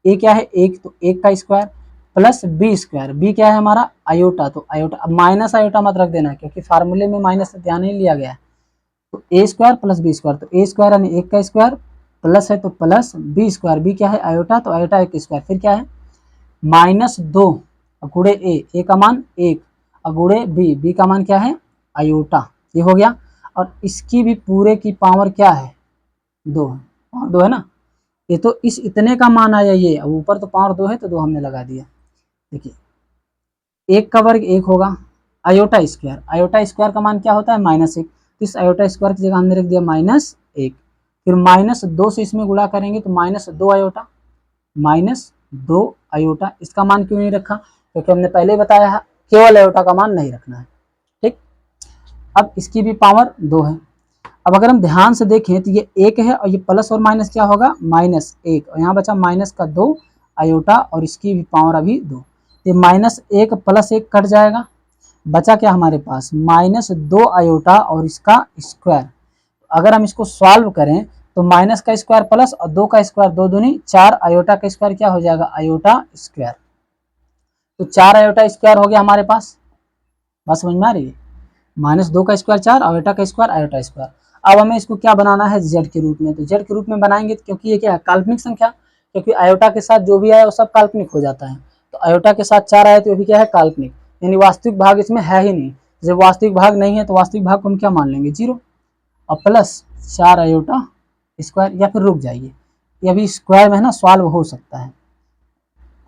a क्या है 1, तो 1 का square plus B square, B क्या है हमारा आयोटा, तो आयोटा, अब माइनस आयोटा मत रख देना क्योंकि फार्मूले में माइनस ध्यान नहीं लिया गया है। तो ए स्क्वायर प्लस बी स्क्वायर, तो ए स्क्वायर यानी 1 का स्क्वायर प्लस है तो प्लस बी स्क्वायर, बी क्या है आयोटा, तो आयोटा 1 स्क्वायर, फिर क्या है -2 गुणे ए का मान 1 गुणे बी का मान क्या है आयोटा, ये हो गया। और इसकी भी पूरे की पावर क्या है 2 है, पावर 2 है ना, ये तो इस इतने का मान आया ये, अब ऊपर तो पावर 2 है तो 2 हमने लगा दिया। देखिए 1 का वर्ग 1 होगा, आयोटा स्क्वायर का मान क्या होता है -1, तो इस आयोटा स्क्वायर की जगह हमने रख दिया -1, फिर -2 से इसमें गुणा करेंगे तो -2 आयोटा, -2 आयोटा, इसका मान क्यों नहीं रखा, क्योंकि हमने पहले ही बताया है केवल आयोटा का मान नहीं रखना है। ठीक, अब इसकी भी पावर 2 है। अब अगर हम ध्यान से देखें तो ये 1 है और ये प्लस और माइनस क्या होगा -1, और यहाँ बचा माइनस का 2 आयोटा और इसकी भी पावर अभी 2, ये -1 प्लस 1 कट जाएगा, बचा क्या हमारे पास -2 आयोटा और इसका स्क्वायर। अगर हम इसको सॉल्व करें तो माइनस का स्क्वायर प्लस और 2 का स्क्वायर, 2 दूनी 4, आयोटा का स्क्वायर क्या हो जाएगा आयोटा स्क्वायर, तो 4 आयोटा स्क्वायर हो गया हमारे पास, बात समझ में आ रही है, -2 का स्क्वायर 4, आयोटा का स्क्वायर आयोटा स्क्वायर। अब हमें इसको क्या बनाना है जेड के रूप में, तो जेड के रूप में बनाएंगे क्योंकि ये क्या है काल्पनिक संख्या, क्योंकि आयोटा के साथ जो भी आया वो सब काल्पनिक हो जाता है, तो आयोटा के साथ 4 आए तो ये भी क्या है काल्पनिक, यानी वास्तविक भाग इसमें है ही नहीं। जब वास्तविक भाग नहीं है तो वास्तविक भाग को हम क्या मान लेंगे 0, और प्लस 4 आयोटा स्क्वायर, या फिर रुक जाइए ये अभी स्क्वायर में है ना सॉल्व हो सकता है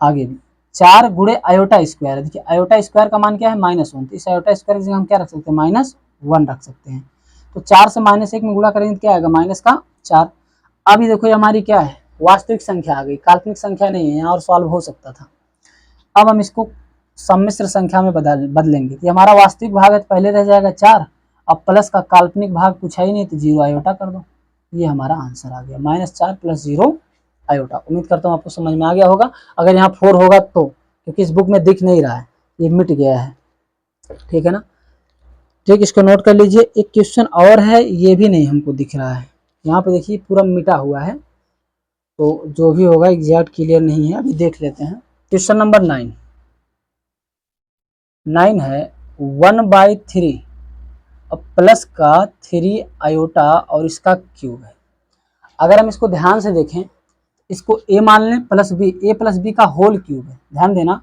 आगे भी, 4 गुणे आयोटा स्क्वायर है। देखिए आयोटा स्क्वायर का मान क्या है -1, तो इस आयोटा स्क्वायर की जगह हम क्या रख सकते हैं -1 रख सकते हैं, तो 4 से -1 में गुणा करेंगे तो क्या आएगा -4। अभी देखो ये हमारी क्या है वास्तविक संख्या आ गई, काल्पनिक संख्या नहीं है, यहाँ और सॉल्व हो सकता था। अब हम इसको सम्मिश्र संख्या में बदलेंगे, ये हमारा वास्तविक भाग है तो पहले रह जाएगा 4, अब प्लस का काल्पनिक भाग कुछ है ही नहीं तो 0 आयोटा कर दो, ये हमारा आंसर आ गया -4 + 0 आयोटा। उम्मीद करता हूँ आपको समझ में आ गया होगा, अगर यहाँ 4 होगा तो, क्योंकि इस बुक में दिख नहीं रहा है, ये मिट गया है, ठीक है ना। ठीक, इसको नोट कर लीजिए। एक क्वेश्चन और है, ये भी नहीं हमको दिख रहा है, यहाँ पे देखिए पूरा मिटा हुआ है, तो जो भी होगा एग्जैक्ट क्लियर नहीं है, अभी देख लेते हैं। क्वेश्चन नंबर 9 है 1/3 अब प्लस का 3 आयोटा और इसका क्यूब है। अगर हम इसको ध्यान से देखें, इसको a मान लें plus B, a plus B का होल क्यूब है, ध्यान देना,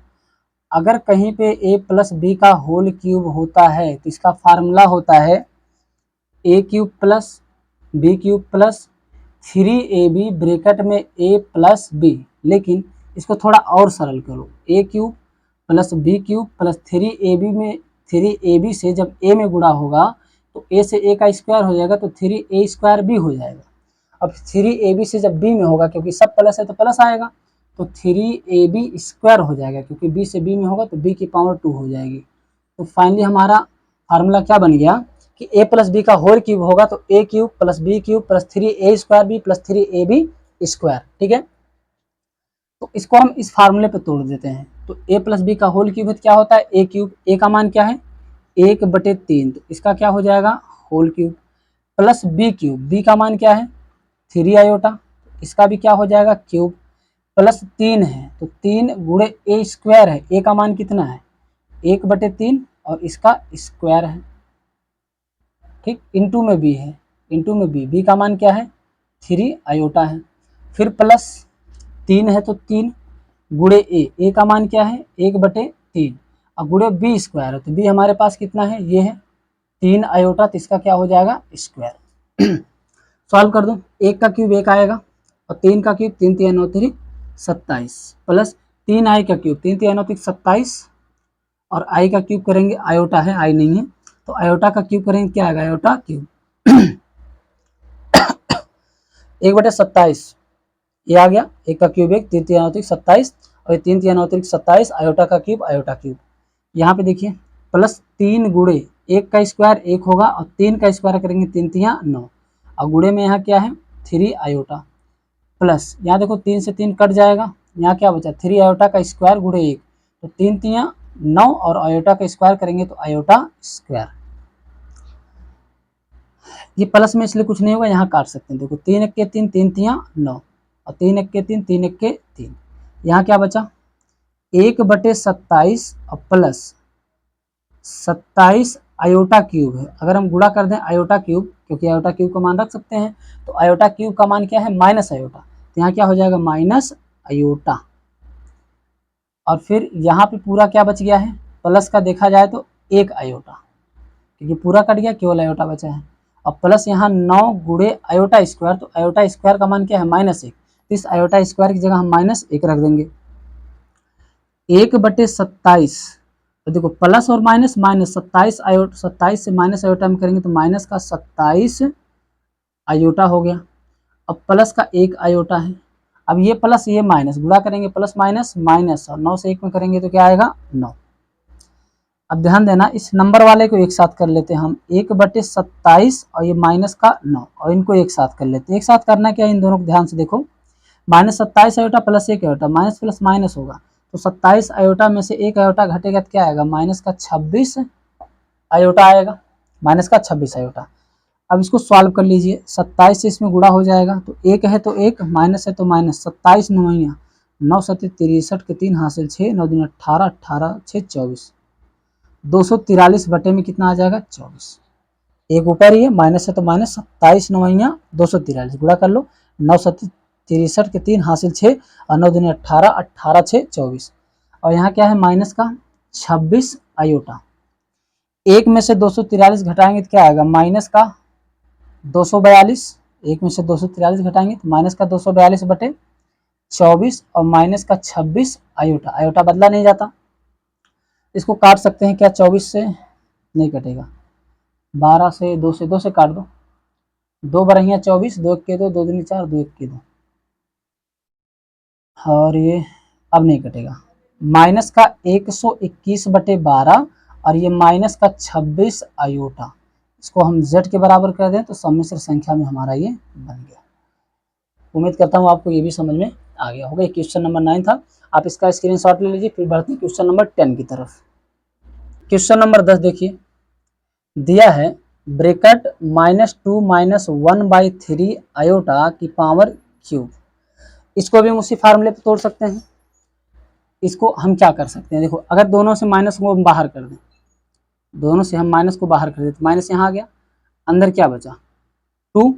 अगर कहीं पे a प्लस बी का होल क्यूब होता है तो इसका फार्मूला होता है a cube plus B cube plus 3ab bracket में a प्लस बी, लेकिन इसको थोड़ा और सरल करो, a cube plus B cube plus 3ab में 3ab से जब a में गुणा होगा तो a से a का स्क्वायर हो जाएगा तो 3a स्क्वायर b हो जाएगा। अब 3ab से जब b में होगा, क्योंकि सब प्लस है तो प्लस आएगा, तो 3ab स्क्वायर हो जाएगा, क्योंकि b से b में होगा तो b की पावर 2 हो जाएगी। तो फाइनली हमारा फार्मूला क्या बन गया कि a प्लस बी का होल क्यूब होगा तो a cube plus B cube plus 3a square B plus 3ab square, ठीक है। तो इसको हम इस फार्मूले पे तोड़ देते हैं, तो a प्लस बी का होल क्यूब क्या होता है a क्यूब, a का मान क्या है 1/3, तो इसका क्या हो जाएगा whole cube, plus B cube, b का मान क्या है 3 आयोटा, इसका भी क्या हो जाएगा क्यूब, प्लस 3 है तो 3 गुणे a स्क्वायर है, a का मान कितना है 1/3 और इसका स्क्वायर है, ठीक, इंटू में b है, इंटू में b का मान क्या है 3 आयोटा है, फिर प्लस 3 है तो 3 गुणे ए का मान क्या है 1/3 और गुणे बी स्क्वायर है तो बी हमारे पास कितना है ये है 3 आयोटा, तो इसका क्या हो जाएगा स्क्वायर। सॉल्व कर दो, 1 का क्यूब 1 आएगा और 3 का क्यूब 3 3 9 3 27 प्लस 3 आई का क्यूब 3 3 9 3 27 और आई का क्यूब करेंगे, आयोटा है आई नहीं है तो आयोटा का क्यूब करेंगे क्या आएगा आयोटा क्यूब 1/27 ये आ गया, 1 का क्यूब 1 3 3 9 3 27 और ये 3 3 9 3 27 आयोटा का क्यूब। यहाँ पे देखिए प्लस 3 गुणे 1 का स्क्वायर 1 होगा और 3 का स्क्वायर करेंगे 3 3 9 और गुणे में यहाँ क्या है 3 आयोटा प्लस यहाँ देखो 3 से 3 कट जाएगा, यहाँ क्या बचा 3 आयोटा का स्क्वायर गुणे 1 तो 3 3 9 और आयोटा का स्क्वायर करेंगे तो आयोटा स्क्वायर। ये प्लस में इसलिए कुछ नहीं होगा, यहाँ काट सकते हैं, देखो 3 1 के 3 3 3 9 और 3 1 के 3 3 1 के 3, यहाँ क्या बचा 1/27 और प्लस 27 आयोटा क्यूब है। अगर हम गुणा कर दें आयोटा क्यूब, क्योंकि आयोटा क्यूब का मान रख सकते हैं, तो आयोटा क्यूब का मान क्या है माइनस आयोटा, तो यहाँ क्या हो जाएगा माइनस आयोटा। और फिर यहाँ पे पूरा क्या बच गया है प्लस का देखा जाए तो 1 आयोटा, क्योंकि पूरा कट गया केवल आयोटा बचा है और प्लस यहाँ 9 गुणे आयोटा स्क्वायर, तो आयोटा स्क्वायर का मान क्या है -1, तो इस आयोटा स्क्वायर की जगह हम -1 रख देंगे। 1/27 तो देखो प्लस और माइनस 27 आयोटा, 27 से माइनस आयोटा में करेंगे तो माइनस का 27 आयोटा हो गया। अब प्लस का 1 आयोटा है, अब ये प्लस ये माइनस गुणा करेंगे प्लस माइनस माइनस और 9 से 1 में करेंगे तो क्या आएगा 9। अब ध्यान देना इस नंबर वाले को एक साथ कर लेते हैं हम 1/27 और ये माइनस का 9 और इनको एक साथ कर लेते हैं। एक साथ करना क्या है इन दोनों को ध्यान से देखो, -27 iota plus 1 iota minus plus minus होगा तो 27 आयोटा में से 1 आयोटा घटेगा तो क्या आएगा माइनस का 26 आयोटा आएगा, माइनस का 26 आयोटा। अब इसको सॉल्व कर लीजिए, 27 से इसमें गुणा हो जाएगा तो 1 है तो 1 माइनस है तो माइनस, 27 9 9 7 63 के 3 हासिल 6 9 दिन 18 18 6 24 243 बटे में कितना आ जाएगा 24, एक ऊपर ही है माइनस है तो माइनस, 27 9 243 गुणा कर लो 9 7 63 के 3 हासिल 6 और 9 दिन 18 18 6 24 और यहाँ क्या है माइनस का 26 आयोटा। एक में से 243 घटाएंगे तो क्या आएगा माइनस का 242, एक में से 243 घटाएंगे तो माइनस का 242 बटे 24 और माइनस का 26 आयोटा, आयोटा बदला नहीं जाता, इसको काट सकते हैं क्या 24 से नहीं कटेगा, 12 से 2 से काट दो, 2 बरहिया 24 2 के 2 2 दूनी 4 2 1 के 2 और ये अब नहीं कटेगा, माइनस का 121 बटे 12 और ये माइनस का 26 आयोटा, इसको हम z के बराबर कर दें तो सम्मिश्र संख्या में हमारा ये बन गया। उम्मीद करता हूँ आपको ये भी समझ में आ गया होगा। क्वेश्चन नंबर 9 था, आप इसका स्क्रीनशॉट ले लीजिए। फिर बढ़ते हैं क्वेश्चन नंबर 10 की तरफ। क्वेश्चन नंबर 10 देखिए, दिया है ब्रैकेट -2 -1/3 आयोटा की पावर क्यूब, इसको भी हम उसी फार्मूले पे तोड़ सकते हैं। इसको हम क्या कर सकते हैं, देखो अगर दोनों से माइनस को बाहर कर दें, दोनों से हम माइनस को बाहर कर दें तो माइनस यहाँ आ गया, अंदर क्या बचा 2।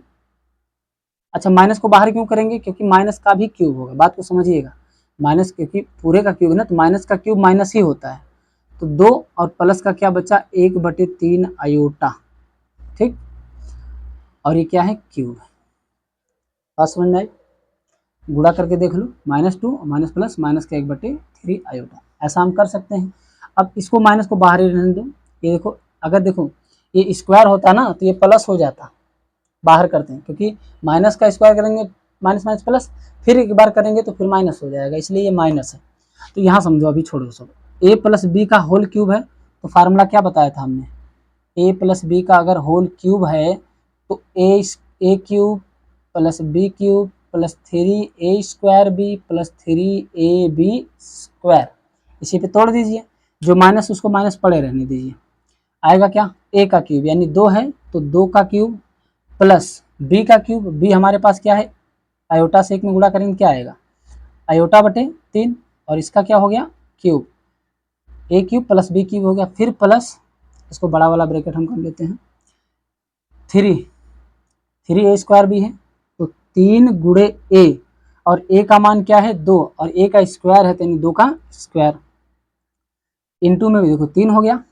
अच्छा माइनस को बाहर क्यों करेंगे, क्योंकि माइनस का भी क्यूब होगा, बात को समझिएगा, माइनस क्योंकि पूरे का क्यूब है ना तो माइनस का क्यूब माइनस ही होता है, तो 2 और प्लस का क्या बचा 1/3 आयोटा, ठीक, और ये क्या है क्यूब, बात समझ में आई, गुणा करके देख लो -2 माइनस प्लस माइनस का 1/3 आयोटा, ऐसा हम कर सकते हैं। अब इसको माइनस को बाहर ही रहने दो, ये देखो अगर देखो ये स्क्वायर होता ना तो ये प्लस हो जाता, बाहर करते हैं क्योंकि माइनस का स्क्वायर करेंगे माइनस माइनस प्लस, फिर एक बार करेंगे तो फिर माइनस हो जाएगा, इसलिए ये माइनस है। तो यहाँ समझो अभी छोड़ो सब, a + b का होल क्यूब है तो फार्मूला क्या बताया था हमने, a + b का अगर होल क्यूब है तो a cube + b cube + 3a² + 3ab², इसी पे तोड़ दीजिए, जो माइनस उसको माइनस पड़े रहने दीजिए, आएगा क्या a का क्यूब यानी 2 है तो 2 का क्यूब प्लस b का क्यूब, b हमारे पास क्या है आयोटा से 1 में गुणा करेंगे क्या आएगा आयोटा बटे 3 और इसका क्या हो गया cube, a cube + b cube हो गया, फिर प्लस इसको बड़ा वाला ब्रैकेट हम कर लेते हैं 3a² भी है तो 3 गुणे a, और a का मान क्या है 2, और a का स्क्वायर है तो 2 का स्क्वायर, इंटू में भी देखो 3 हो गया,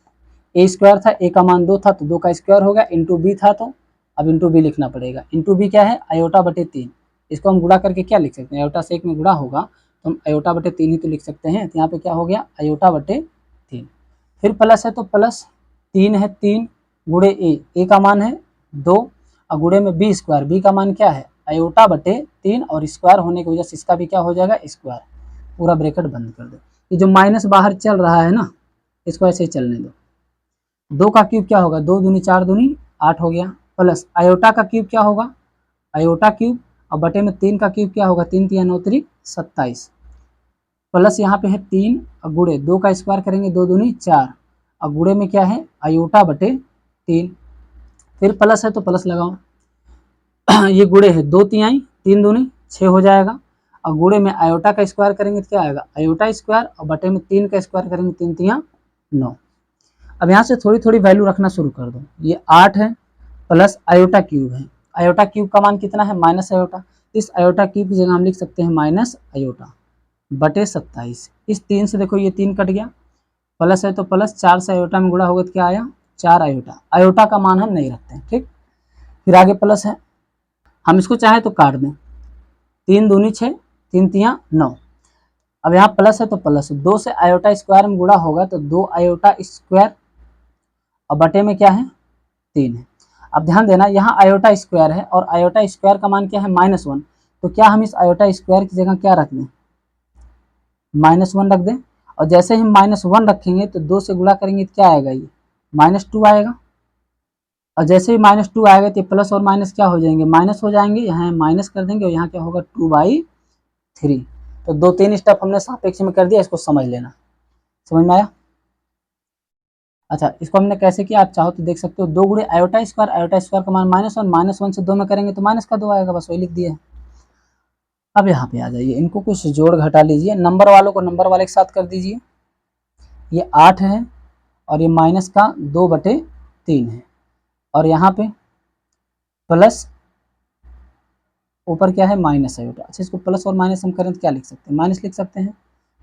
a स्क्वायर था, a का मान 2 था तो 2 का स्क्वायर हो गया, इंटू b था तो अब इंटू b लिखना पड़ेगा। इंटू b क्या है आयोटा बटे 3, इसको हम गुणा करके क्या लिख सकते हैं, आयोटा से 1 में गुणा होगा तो हम आयोटा बटे 3 ही तो लिख सकते हैं, तो यहाँ पे क्या हो गया आयोटा बटे 3। फिर प्लस है तो प्लस 3 है 3 गुणे a का मान है 2 और गुणे में b स्क्वायर, b का मान क्या है आयोटा बटे 3 और स्क्वायर होने की वजह से इसका भी क्या हो जाएगा स्क्वायर, पूरा ब्रैकेट बंद कर दो। ये जो माइनस बाहर चल रहा है ना इसको ऐसे ही चलने दो। 2 का क्यूब क्या होगा 2 दूनी 4 दूनी 8 हो गया, प्लस आयोटा का क्यूब क्या होगा आयोटा क्यूब, और बटे में 3 का क्यूब क्या होगा 3 3 9 3 27, प्लस यहाँ पे है 3 और गुणे 2 का स्क्वायर करेंगे 2 दूनी 4 और गुणे में क्या है आयोटा बटे 3, फिर प्लस है तो प्लस लगाओ ये गुणे है 2 तिहाई 3 दूनी 6 हो जाएगा, और गुणे में आयोटा का स्क्वायर करेंगे तो क्या आएगा आयोटा स्क्वायर, और बटे में 3 का स्क्वायर करेंगे 3 तिया 9। अब यहाँ से थोड़ी थोड़ी वैल्यू रखना शुरू कर दो, ये 8 है प्लस आयोटा क्यूब है, आयोटा क्यूब का मान कितना है माइनस आयोटा, इस आयोटा क्यूब की जगह हम लिख सकते हैं माइनस आयोटा बटे 27, इस 3 से देखो ये 3 कट गया, प्लस है तो प्लस 4 से आयोटा में गुणा होगा तो क्या आया 4 आयोटा, आयोटा का मान हम नहीं रखते हैं ठीक। फिर आगे प्लस है, हम इसको चाहे तो काट दें 3 दूनी 6 3 तिया 9, अब यहाँ प्लस है तो प्लस 2 से आयोटा स्क्वायर में गुणा होगा तो 2 आयोटा स्क्वायर और बटे में क्या है 3 है। अब ध्यान देना यहाँ आयोटा स्क्वायर है और आयोटा स्क्वायर का मान क्या है -1, तो क्या हम इस आयोटा स्क्वायर की जगह क्या रख दें -1 रख दें, और जैसे ही हम -1 रखेंगे तो 2 से गुणा करेंगे तो क्या आएगा ये -2 आएगा, और जैसे ही -2 आएगा तो प्लस और माइनस क्या हो जाएंगे माइनस हो जाएंगे, यहाँ माइनस कर देंगे और यहाँ क्या होगा 2/3। तो 2-3 स्टेप हमने सापेक्ष में कर दिया, इसको समझ लेना, समझ में आया। अच्छा इसको हमने कैसे किया आप चाहो तो देख सकते हो, 2 गुणे आयोटा स्क्वायर का मान -1 -1 से 2 में करेंगे तो माइनस का 2 आएगा, बस वही लिख दिए। अब यहाँ पे आ जाइए, इनको कुछ जोड़ घटा लीजिए, नंबर वालों को नंबर वाले के साथ कर दीजिए, ये 8 है और ये माइनस का 2/3 है, और यहाँ पे प्लस ऊपर क्या है माइनस आयोटा। अच्छा इसको प्लस और माइनस हम करें तो क्या लिख सकते हैं माइनस लिख सकते हैं,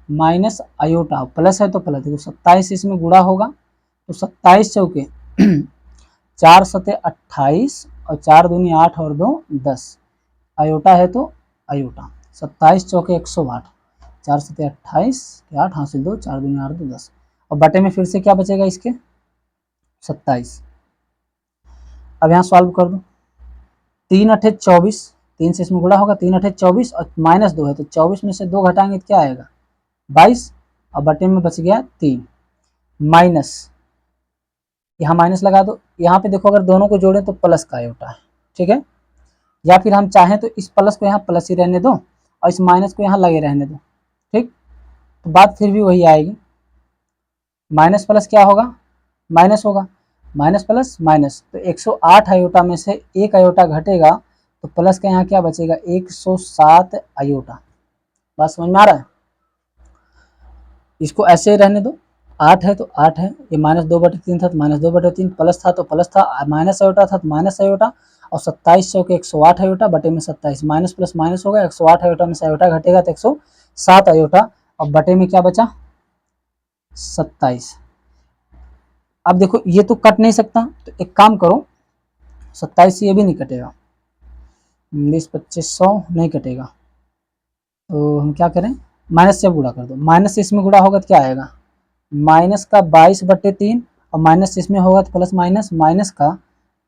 माइनस आयोटा प्लस है तो प्लस, देखो 27 इसमें गुणा होगा तो 27 चौके 4 सते 28 और 4 दूनी 8 और 2 10, आयोटा है तो आयोटा 27 चौके 108, 4 सते 28 8 हासिल 2 4 दूनी 8 2 10, और बटे में फिर से क्या बचेगा इसके 27। अब यहाँ सॉल्व कर दो, 3 8 24, 3 से इसमें गुणा होगा 3 8 24 और -2 है तो 24 में से 2 घटाएंगे तो क्या आएगा 22, और बटे में बच गया 3 माइनस, यहाँ माइनस लगा दो, यहाँ पे देखो अगर दोनों को जोड़े तो प्लस का आयोटा है ठीक है, या फिर हम चाहें तो इस प्लस को यहाँ प्लस ही रहने दो और इस माइनस को यहाँ लगे रहने दो ठीक, तो बात फिर भी वही आएगी, माइनस प्लस क्या होगा माइनस होगा, माइनस प्लस माइनस, तो 108 आयोटा में से 1 आयोटा घटेगा तो प्लस का यहाँ क्या बचेगा 107 आयोटा, बात समझ में आ रहा है। इसको ऐसे ही रहने दो, 8 है तो 8 है, ये -2/3 था तो -2/3, प्लस था तो प्लस था, माइनस आयोटा था तो माइनस आयोटा, और 27 चौके 108 आयोटा बटे में 27, माइनस प्लस माइनस होगा, 108 आयोटा में से आयोटा घटेगा तो 107 आयोटा, और बटे में क्या बचा 27। अब देखो ये तो कट नहीं सकता तो एक काम करो 27 से ये भी नहीं कटेगा, 20 25 100 नहीं कटेगा, तो हम क्या करें माइनस से गुणा कर दो, माइनस से इसमें गुणा होगा तो क्या आएगा माइनस का 22/3 और माइनस इसमें होगा तो प्लस माइनस, माइनस का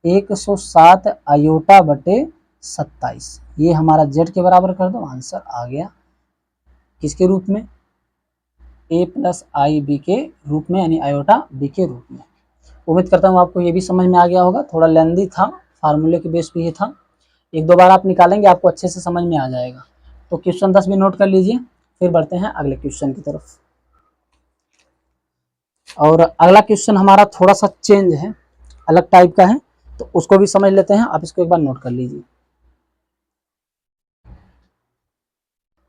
107 आयोटा बटे 27, ये हमारा जेड के बराबर कर दो, आंसर आ गया किसके रूप में a + IB के रूप में, यानी आयोटा b के रूप में। उम्मीद करता हूँ आपको ये भी समझ में आ गया होगा, थोड़ा लेंदी था, फार्मूले के बेस पे ये था, एक दो बार आप निकालेंगे आपको अच्छे से समझ में आ जाएगा। तो क्वेश्चन 10 भी नोट कर लीजिए, फिर बढ़ते हैं अगले क्वेश्चन की तरफ। और अगला क्वेश्चन हमारा थोड़ा सा चेंज है, अलग टाइप का है, तो उसको भी समझ लेते हैं, आप इसको एक बार नोट कर लीजिए।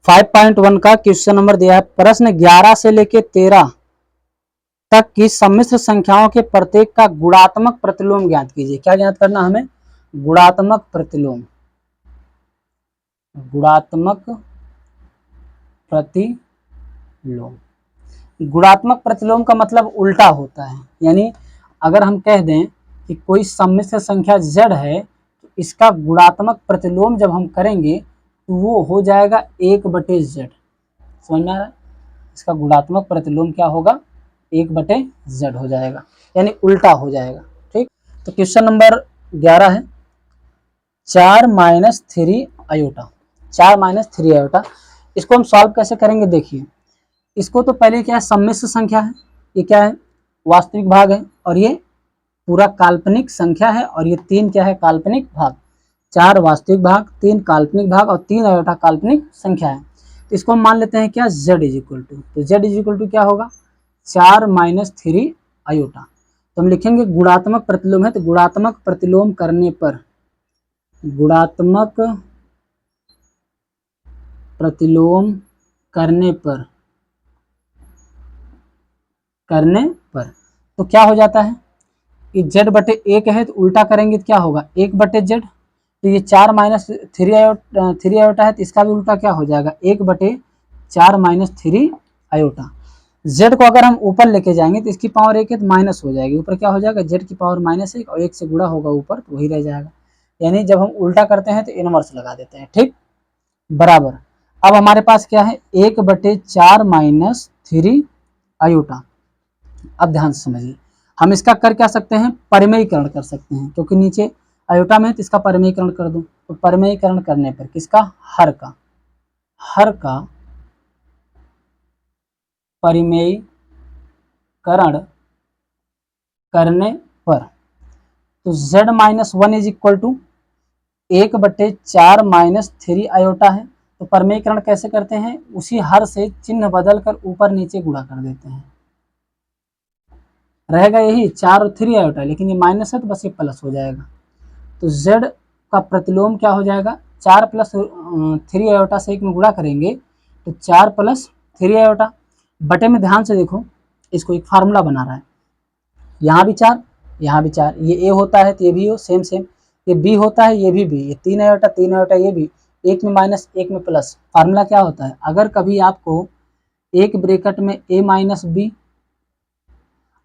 5.1 का क्वेश्चन नंबर दिया है, प्रश्न 11 से लेके 13 तक की सम्मिश्र संख्याओं के प्रत्येक का गुणात्मक प्रतिलोम ज्ञात कीजिए। क्या ज्ञात करना हमें गुणात्मक प्रतिलोम। गुणात्मक प्रतिलोम। गुणात्मक प्रतिलोम का मतलब उल्टा होता है, यानी अगर हम कह दें कि कोई सम्मिश्र संख्या z है तो इसका गुणात्मक प्रतिलोम जब हम करेंगे तो वो हो जाएगा 1/z। समझ में आ रहा है? इसका गुणात्मक प्रतिलोम क्या होगा, 1/z हो जाएगा, यानी उल्टा हो जाएगा। ठीक, तो क्वेश्चन नंबर 11 है 4 - 3 आयोटा। 4 - 3 आयोटा, इसको हम सॉल्व कैसे करेंगे देखिए। इसको तो पहले क्या है, सम्मिश्र संख्या है, ये क्या है, वास्तविक भाग है, और ये पूरा काल्पनिक संख्या है, और ये 3 क्या है, काल्पनिक भाग। 4 वास्तविक भाग, 3 काल्पनिक भाग और 3 आयोटा काल्पनिक संख्या है। तो इसको हम मान लेते हैं क्या, z इक्वल टू, तो z इक्वल टू क्या होगा, 4 - 3 आयोटा। तो हम लिखेंगे गुणात्मक प्रतिलोम है, तो गुणात्मक प्रतिलोम करने पर, गुणात्मक प्रतिलोम करने पर तो क्या हो जाता है कि z/1 है, तो उल्टा करेंगे तो क्या होगा, 1/z। तो ये 4 - 3 आयोटा है, तो इसका भी उल्टा क्या हो जाएगा, 1/4 - 3 आयोटा। z को अगर हम ऊपर लेके जाएंगे तो इसकी पावर 1 है तो माइनस हो जाएगी, ऊपर क्या हो जाएगा, z की पावर -1 और 1 से गुणा होगा ऊपर, तो वही रह जाएगा। यानी जब हम उल्टा करते हैं तो इनवर्स लगा देते हैं। ठीक, बराबर। अब हमारे पास क्या है, 1/4 - 3 आयोटा। अब ध्यान से समझिए, हम इसका कर क्या सकते हैं, परिमेयीकरण कर सकते हैं, क्योंकि नीचे आयोटा में है तो इसका परिमेयीकरण कर दो। तो परिमेयीकरण करने पर किसका, हर का परिमेयीकरण करने पर, तो z-1 is equal to 1/4 - 3 iota है। तो परिमेयीकरण कैसे करते हैं, उसी हर से चिन्ह बदल कर ऊपर नीचे गुणा कर देते हैं, रहेगा यही 4 और 3 आयोटा, लेकिन ये माइनस है तो बस ये प्लस हो जाएगा। तो z का प्रतिलोम क्या हो जाएगा, 4 + 3 आयोटा से 1 में गुणा करेंगे तो 4 + 3 आयोटा। बटे में ध्यान से देखो, इसको एक फार्मूला बना रहा है, यहाँ भी 4 यहाँ भी 4, ये a होता है तो ये भी हो, सेम सेम, ये b होता है ये भी b, ये 3 आयोटा ये भी, 1 में माइनस 1 में प्लस। फार्मूला क्या होता है, अगर कभी आपको एक ब्रैकेट में a - b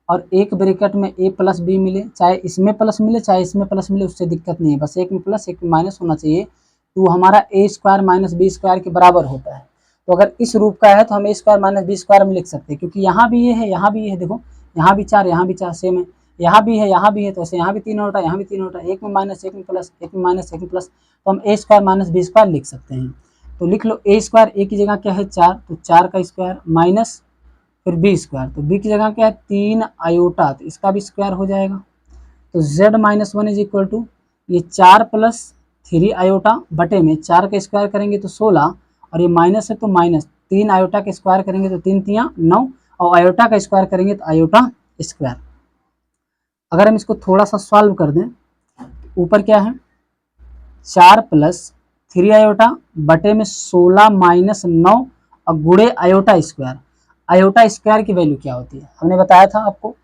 और एक ब्रैकेट में a + b मिले, चाहे इसमें प्लस मिले चाहे इसमें प्लस मिले, उससे दिक्कत नहीं है, बस एक में प्लस एक में माइनस होना चाहिए, तो हमारा a² - b² के बराबर होता है। तो अगर इस रूप का है तो हम a² - b² में लिख सकते हैं, क्योंकि यहाँ भी ये है यहाँ भी ये है, देखो यहाँ भी 4 यहाँ भी 4 सेम है, यहाँ भी है, तो ऐसे यहाँ भी 3 आयोटा यहाँ भी 3 आयोटा, एक में माइनस एक में प्लस, एक में माइनस एक में प्लस, तो हम a² - b² लिख सकते हैं। तो लिख लो a² a की जगह क्या है 4, तो 4 का स्क्वायर माइनस फिर b², तो b की जगह क्या है 3 आयोटा, तो इसका भी स्क्वायर हो जाएगा। तो z-1 इज इक्वल टू ये 4 + 3 आयोटा बटे में 4 का स्क्वायर करेंगे तो 16, और ये माइनस है तो माइनस, 3 आयोटा का स्क्वायर करेंगे तो 3 × 9, और आयोटा का स्क्वायर करेंगे तो आयोटा स्क्वायर। अगर हम इसको थोड़ा सा सॉल्व कर दें, ऊपर क्या है 4 + 3 आयोटा बटे में 16 - 9 और गुणे आयोटा स्क्वायर। आयोटा स्क्वायर की वैल्यू क्या होती है, हमने बताया था आपको,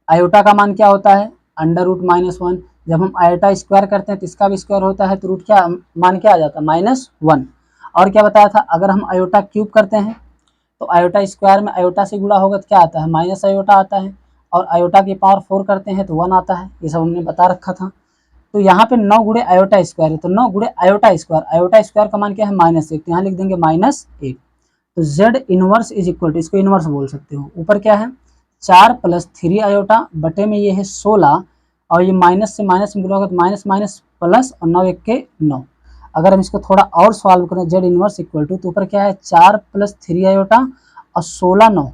आयोटा का मान क्या होता है, √-1। जब हम आयोटा स्क्वायर करते हैं तो इसका भी स्क्वायर होता है, तो रूट क्या मान क्या आ जाता है, -1। और क्या बताया था, अगर हम आयोटा क्यूब करते हैं तो आयोटा स्क्वायर में आयोटा से गुणा होगा तो क्या आता है, माइनस आयोटा आता है, और आयोटा की पावर 4 करते हैं तो 1 आता है, ये सब हमने बता रखा था। तो यहाँ पे 9 गुणे आयोटा स्क्वायर है, तो 9 गुणे आयोटा स्क्वायर का मान क्या है -1, तो यहाँ लिख देंगे -1। तो z-1 इज इक्वल टू, इसको इनवर्स बोल सकते हो, ऊपर क्या है 4 + 3 आयोटा बटे में ये है 16, और ये माइनस से माइनस में गुणा होगा तो माइनस माइनस प्लस, और 9 × 1 = 9। अगर हम इसको थोड़ा और सॉल्व करें, z-1 इक्वल टू, तो ऊपर क्या है 4 + 3 आयोटा और 16 9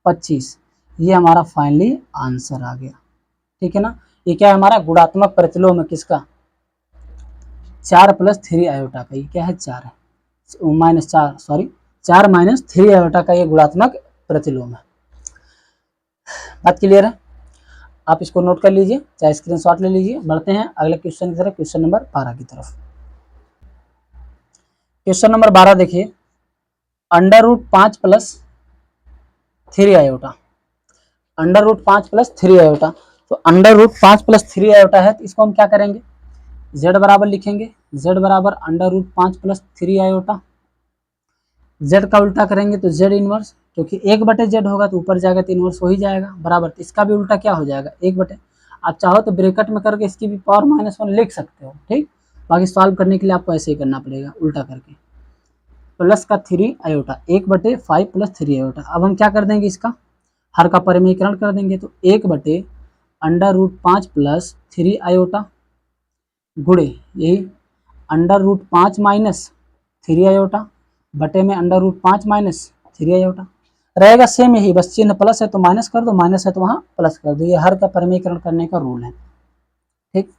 25, ये हमारा फाइनली आंसर आ गया। ठीक है ना, ये क्या है हमारा गुणात्मक प्रतिलोम है, किसका, 4 + 3 आयोटा का, ये क्या है 4 है, -4 - 3 आयोटा का ये गुणात्मक प्रतिलोम है। बात क्लियर है, आप इसको नोट कर लीजिए, चाहे स्क्रीनशॉट ले लीजिए। बढ़ते हैं अगले क्वेश्चन की तरफ, क्वेश्चन नंबर 12 की तरफ। क्वेश्चन नंबर 12 देखिए, √5 + 3 आयोटा, √5 + 3 आयोटा। तो √5 + 3 आयोटा है, तो इसको हम क्या करेंगे, z बराबर लिखेंगे, z बराबर √5 प्लस 3 आयोटा। z का उल्टा करेंगे तो z इनवर्स, क्योंकि 1/z होगा तो ऊपर जाएगा तो इनवर्स हो ही जाएगा बराबर। तो इसका भी उल्टा क्या हो जाएगा 1/। आप चाहो तो ब्रैकेट में करके इसकी भी पावर -1 लिख सकते हो, ठीक। बाकी सॉल्व करने के लिए आपको ऐसे ही करना पड़ेगा उल्टा करके। प्लस का 3 आयोटा, 1/5 प्लस 3 आयोटा। अब हम क्या कर देंगे, इसका हर का परिमीकरण कर देंगे तो 1/√5 प्लस 3 आयोटा गुणे यही √5 माइनस 3 आयोटा बटे में √5 माइनस 3 आयोटा रहेगा सेम यही, बस चिन्ह प्लस है तो माइनस कर दो, माइनस है तो वहाँ प्लस कर दो। ये हर का परिमीकरण करने का रूल है, ठीक।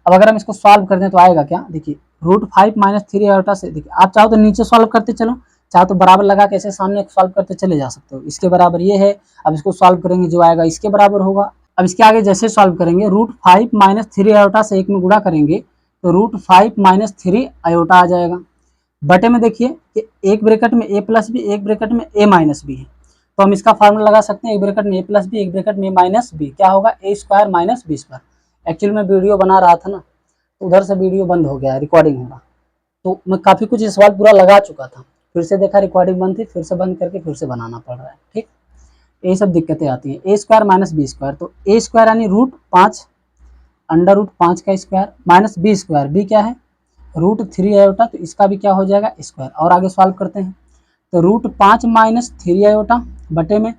अब अगर हम इसको सॉल्व कर दें तो आएगा क्या, देखिए √5 माइनस 3 आयोटा से, देखिए आप चाहो तो नीचे सॉल्व करते चलो, चाहो तो बराबर लगा के ऐसे सामने सॉल्व करते चले जा सकते हो। इसके बराबर ये है, अब इसको सॉल्व करेंगे जो आएगा इसके बराबर होगा। अब इसके आगे जैसे सॉल्व करेंगे √5 माइनस 3 आयोटा से 1 में गुणा करेंगे तो √5 माइनस 3 आयोटा आ जाएगा। बटे में देखिए कि एक ब्रैकेट में a प्लस बी, एक ब्रैकेट में a माइनस बी है, तो हम इसका फार्मूला लगा सकते हैं, एक ब्रैकेट में a प्लस बी, एक ब्रैकेट में a माइनस बी, क्या होगा a² माइनस b²। एक्चुअली मैं वीडियो बना रहा था ना, तो उधर से वीडियो बंद हो गया, रिकॉर्डिंग होगा, तो मैं काफ़ी कुछ सवाल पूरा लगा चुका था, फिर से देखा रिकॉर्डिंग बंद थी, फिर से बंद करके फिर से बनाना पड़ रहा है, ठीक। ये सब दिक्कतें आती हैं। a² माइनस b², तो a² यानी √5 √5 का स्क्वायर माइनस b², b क्या है √3 आयोटा, तो इसका भी क्या हो जाएगा स्क्वायर। और आगे सॉल्व करते हैं तो √5 माइनस 3 आयोटा बटे में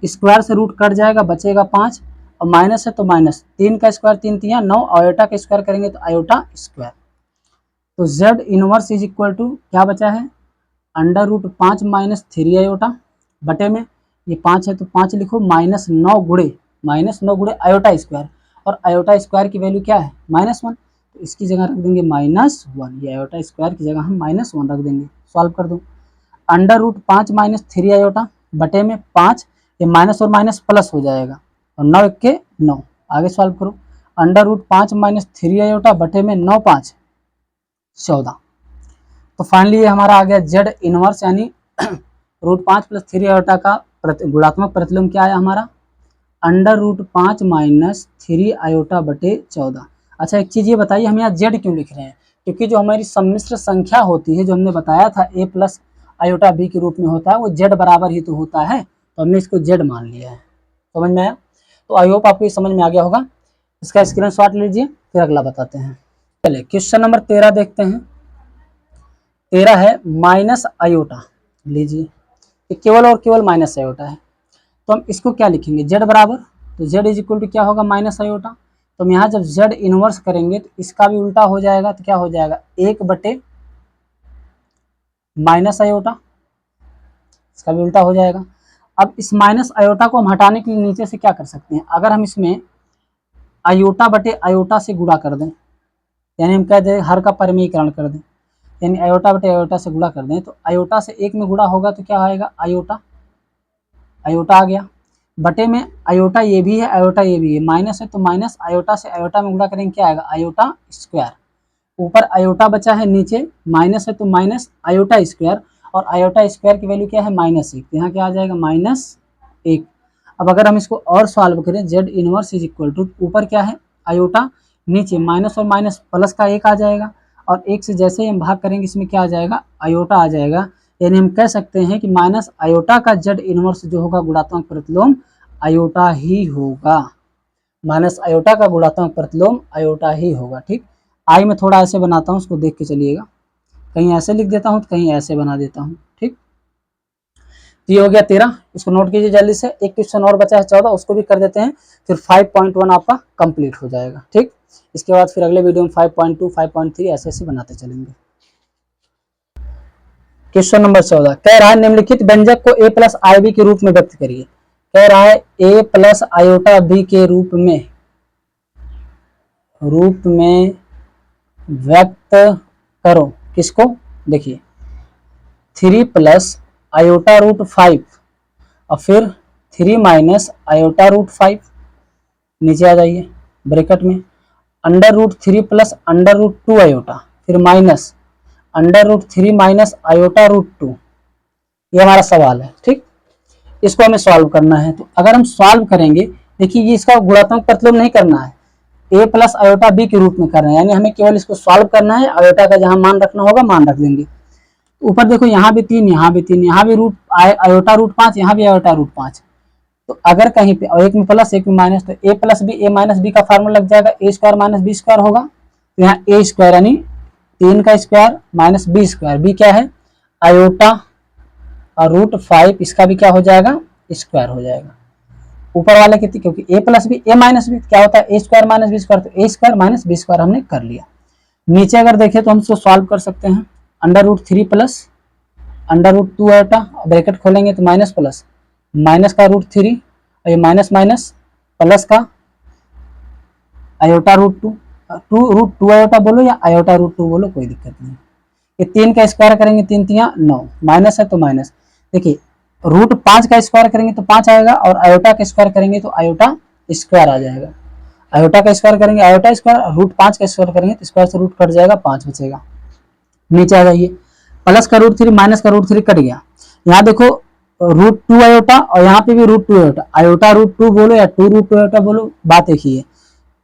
स्क्वायर से रूट कट जाएगा, बचेगा 5 और माइनस है तो माइनस, 3 का स्क्वायर 3 3 9, आयोटा का स्क्वायर करेंगे तो आयोटा स्क्वायर। तो z inverse is equal to क्या बचा है √5 माइनस 3 आयोटा बटे में ये 5 है तो 5 लिखो -9 गुणे आयोटा स्क्वायर, और आयोटा स्क्वायर की वैल्यू क्या है -1, तो इसकी जगह रख देंगे -1, ये आयोटा स्क्वायर की जगह हम -1 रख देंगे। सॉल्व कर दो, √5 माइनस 3 आयोटा बटे में 5, ये माइनस और माइनस प्लस हो जाएगा और 9 1 के 9। आगे सॉल्व करो, √5 माइनस 3 आयोटा बटे में 9 5 14। तो फाइनली ये हमारा आ गया z इनवर्स, यानी √5 प्लस 3 आयोटा का गुणात्मक प्रतिलोम क्या है हमारा √5 माइनस 3 आयोटा बटे 14। अच्छा एक चीज़ ये बताइए, हम यहाँ z क्यों लिख रहे हैं, क्योंकि जो हमारी सम्मिश्र संख्या होती है, जो हमने बताया था a प्लस आयोटा b के रूप में होता है, वो z बराबर ही तो होता है, तो हमने इसको z मान लिया है। समझ में आया? तो आई होप आपको ये समझ में आ गया होगा। इसका स्क्रीनशॉट लीजिए, फिर अगला बताते हैं। चलिए क्वेश्चन नंबर 13 देखते हैं। 13 है माइनस आयोटा, लीजिए केवल और केवल माइनस आयोटा है, तो हम इसको क्या लिखेंगे z बराबर, तो z इज इक्वल टू क्या होगा माइनस आयोटा। तो हम यहाँ जब z इनवर्स करेंगे तो इसका भी उल्टा हो जाएगा, तो क्या हो जाएगा 1 बटे माइनस आयोटा, इसका भी उल्टा हो जाएगा। अब इस माइनस आयोटा को हम हटाने के लिए नीचे से क्या कर सकते हैं, अगर हम इसमें आयोटा बटे आयोटा से गुणा कर दें, यानी हम कह दें हर का परिमीकरण कर दें, यानी आयोटा बटे आयोटा से गुणा कर दें, तो आयोटा से 1 में गुणा होगा तो क्या आएगा आयोटा, आयोटा आ गया बटे में आयोटा ये भी है, आयोटा ये भी है, माइनस है तो माइनस, आयोटा से आयोटा में गुणा करेंगे क्या आएगा आयोटा स्क्वायर, ऊपर आयोटा बचा है, नीचे माइनस है तो माइनस आयोटा स्क्वायर, और आयोटा स्क्वायर की वैल्यू क्या है -1, तो यहाँ क्या आ जाएगा -1। अब अगर हम इसको और सॉल्व करें z inverse is equal to ऊपर क्या है आयोटा, नीचे माइनस और माइनस प्लस का 1 आ जाएगा, और 1 से जैसे ही हम भाग करेंगे इसमें क्या आ जाएगा आयोटा आ जाएगा, यानी हम कह सकते हैं कि माइनस आयोटा का z इनवर्स जो होगा गुणात्मक प्रतिलोम आयोटा ही होगा, माइनस आयोटा का गुणात्मक प्रतिलोम आयोटा ही होगा, ठीक। आई मैं थोड़ा ऐसे बनाता हूँ, उसको देख के चलिएगा, कहीं ऐसे लिख देता हूँ तो कहीं ऐसे बना देता हूँ, ठीक। तो ये हो गया 13, इसको नोट कीजिए जल्दी से। एक क्वेश्चन और बचा है 14, उसको भी कर देते हैं, फिर 5.1 आपका कंप्लीट हो जाएगा, ठीक। इसके बाद फिर अगले वीडियो में 5.2 5.3 ऐसे ऐसे बनाते चलेंगे। क्वेश्चन नंबर 14 कह रहा है निम्नलिखित व्यंजक को a प्लस आई बी के रूप में व्यक्त करिए। कह रहा है a प्लस आयोटा बी के रूप में व्यक्त करो, किसको, देखिए 3 प्लस आयोटा √5 और फिर 3 माइनस आयोटा √5, नीचे आ जाइए ब्रैकेट में √3 प्लस √2 आयोटा, फिर माइनस √3 माइनस आयोटा √2, ये हमारा सवाल है, ठीक। इसको हमें सॉल्व करना है, तो अगर हम सॉल्व करेंगे, देखिए ये इसका गुणात्मक प्रतिलोम नहीं करना है, a प्लस आयोटा b के रूप में कर रहे हैं, यानी हमें केवल इसको सॉल्व करना है, आयोटा का जहां मान रखना होगा मान रख देंगे। ऊपर देखो यहाँ भी 3, यहाँ भी 3, यहाँ भी रूट आयोटा रूट 5, यहाँ भी आयोटा रूट 5। तो अगर कहीं पे एक में प्लस एक में माइनस, तो a plus B A minus B का फार्मूला लग जाएगा, A square minus B square होगा। तो यहाँ ए स्क्वायर यानी 3 का square minus B square, B क्या है आयोटा और रूट 5, इसका भी क्या हो जाएगा स्क्वायर हो जाएगा। ऊपर वाले कितनी, क्योंकि ए plus B A minus B क्या होता है ए स्क्वायर माइनस बी स्क्वायर, तो ए स्क्वायर माइनस बी स्क्वायर हमने कर लिया। नीचे अगर देखें तो हम इसको सॉल्व कर सकते हैं, under root 3 plus under root 2 iota, bracket खोलेंगे तो माइनस प्लस माइनस का रूट 3 और ये माइनस माइनस प्लस का आयोटा रूट 2 रूट 2 आयोटा बोलो या आयोटा रूट 2 बोलो, कोई दिक्कत नहीं। ये 3 का स्क्वायर करेंगे 3 3 9, माइनस है तो माइनस। देखिए रूट 5 का स्क्वायर करेंगे तो 5 आएगा, और आयोटा का स्क्वायर करेंगे तो आयोटा स्क्वायर आ जाएगा। आयोटा का स्क्वायर करेंगे आयोटा स्क्वायर, रूट 5 का स्क्वायर करेंगे तो स्क्वायर से रूट कट जाएगा, 5 बचेगा। नीचे आ जाइए, प्लस का रूट 3 माइनस का रूट 3 कट गया। यहाँ देखो रूट 2 आयोटा और यहाँ पे भी रूट 2 आयोटा, आयोटा रूट 2 बोलो या 2 रूट 2 आयोटा बोलो, बात एक ही है।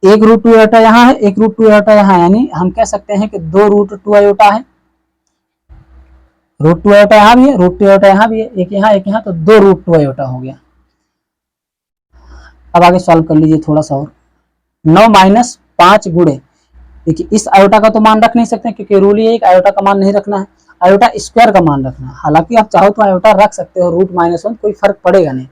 एक रूट 2 आयोटा यहाँ है, एक रूट 2 आयोटा यहाँ, यानी हम कह सकते हैं कि 2 रूट 2 आयोटा है। रूट 2 आयोटा यहाँ भी है, रूट 2 आयोटा यहाँ भी है, एक यहाँ, तो 2 रूट 2 आयोटा हो गया। अब आगे सॉल्व कर लीजिए थोड़ा सा और, 9 माइनस 5 गुणे, देखिए इस आयोटा का तो मान रख नहीं सकते क्योंकि रूल ही एक आयोटा का मान नहीं रखना है, आयोटा स्क्वायर का मान रखना है। हालांकि आप चाहो तो आयोटा रख सकते हो रूट -1, कोई फर्क पड़ेगा नहीं,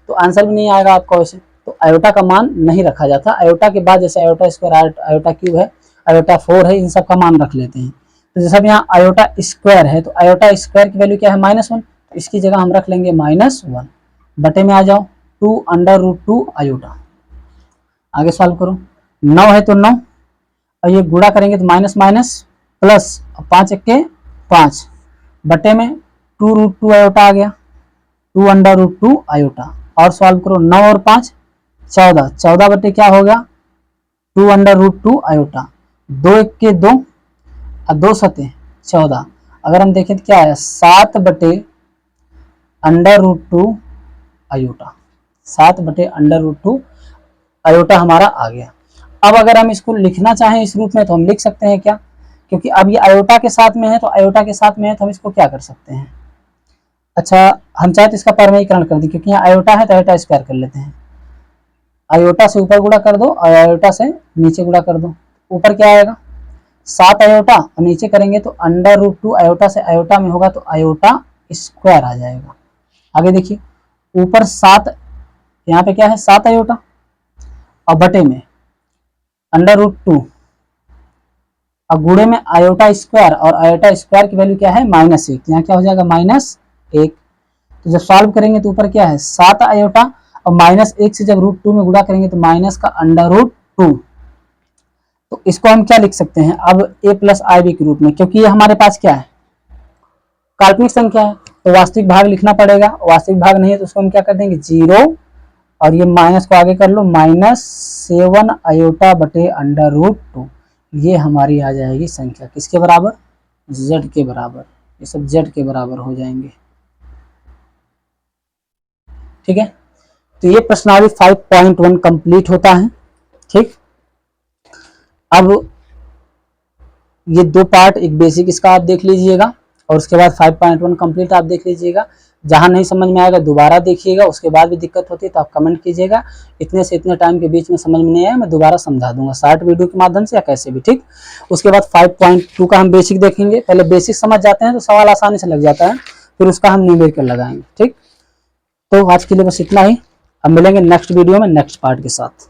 तो आंसर भी नहीं आएगा आपका वैसे। तो आयोटा का मान नहीं रखा जाता, आयोटा के बाद जैसे आयोटा स्क्वायर, आयोटा क्यूब है, आयोटा 4 है, इन सब का मान रख लेते हैं। तो जैसे यहाँ आयोटा स्क्वायर है, तो आयोटा स्क्वायर की वैल्यू क्या है -1, तो इसकी जगह हम रख लेंगे -1। बटे में आ जाओ 2 अंडर रूट 2 आयोटा। आगे सॉल्व करो, 9 है तो 9, और ये गुणा करेंगे तो माइनस माइनस प्लस, 5 1 5, बटे में 2 रूट 2 आयोटा आ गया, 2 अंडर रूट 2 आयोटा। और सॉल्व करो, 9 और 5 14, 14 बटे क्या होगा 2 अंडर रूट 2 आयोटा, 2 1 2 और 2 7 14। अगर हम देखें तो क्या है 7 बटे अंडर रूट 2 आयोटा, 7 बटे अंडर रूट 2 आयोटा हमारा आ गया। अब अगर हम इसको लिखना चाहें इस रूप में तो हम लिख सकते हैं क्या, क्योंकि अब ये आयोटा के साथ में है, तो आयोटा के साथ में है तो हम इसको क्या कर सकते हैं, अच्छा हम चाहे तो इसका परिमेयीकरण कर दें, क्योंकि यहाँ आयोटा है तो आयोटा स्क्वायर कर लेते हैं। आयोटा से ऊपर गुणा कर दो और आयोटा से नीचे गुणा कर दो, ऊपर क्या आएगा 7 आयोटा, और नीचे करेंगे तो अंडर रूट 2 आयोटा से आयोटा में होगा तो आयोटा स्क्वायर आ जाएगा। आगे देखिए, ऊपर 7, यहाँ पे क्या है 7 आयोटा, और बटे में अंडर रूट 2 और गुणे में आयोटा स्क्वायर, और आयोटा स्क्वायर की वैल्यू क्या है -1, यहाँ क्या हो जाएगा -1। तो जब सॉल्व करेंगे तो ऊपर क्या है 7 आयोटा, और -1 से जब रूट 2 में गुणा करेंगे तो माइनस का अंडर रूट 2। तो इसको हम क्या लिख सकते हैं अब a प्लस आई बी के रूप में, क्योंकि ये हमारे पास क्या है काल्पनिक संख्या है, तो वास्तविक भाग लिखना पड़ेगा। वास्तविक भाग नहीं है तो उसको हम क्या कर देंगे 0, और ये माइनस को आगे कर लो -7 आयोटा बटे अंडर रूट 2। ये हमारी आ जाएगी संख्या किसके बराबर, z के बराबर, ये सब z के बराबर हो जाएंगे। ठीक है, तो ये प्रश्नावली 5.1 कंप्लीट होता है। ठीक, अब ये 2 पार्ट, एक बेसिक इसका आप देख लीजिएगा और उसके बाद 5.1 कंप्लीट आप देख लीजिएगा। जहां नहीं समझ में आएगा दोबारा देखिएगा, उसके बाद भी दिक्कत होती है तो आप कमेंट कीजिएगा, इतने से इतने टाइम के बीच में समझ में नहीं आया मैं दोबारा समझा दूंगा शॉर्ट वीडियो के माध्यम से या कैसे भी। ठीक, उसके बाद 5.2 का हम बेसिक देखेंगे, पहले बेसिक समझ जाते हैं तो सवाल आसानी से लग जाता है, फिर उसका हम न्यूमेरिकल लगाएंगे। ठीक, तो आज के लिए बस इतना ही, अब मिलेंगे नेक्स्ट वीडियो में नेक्स्ट पार्ट के साथ।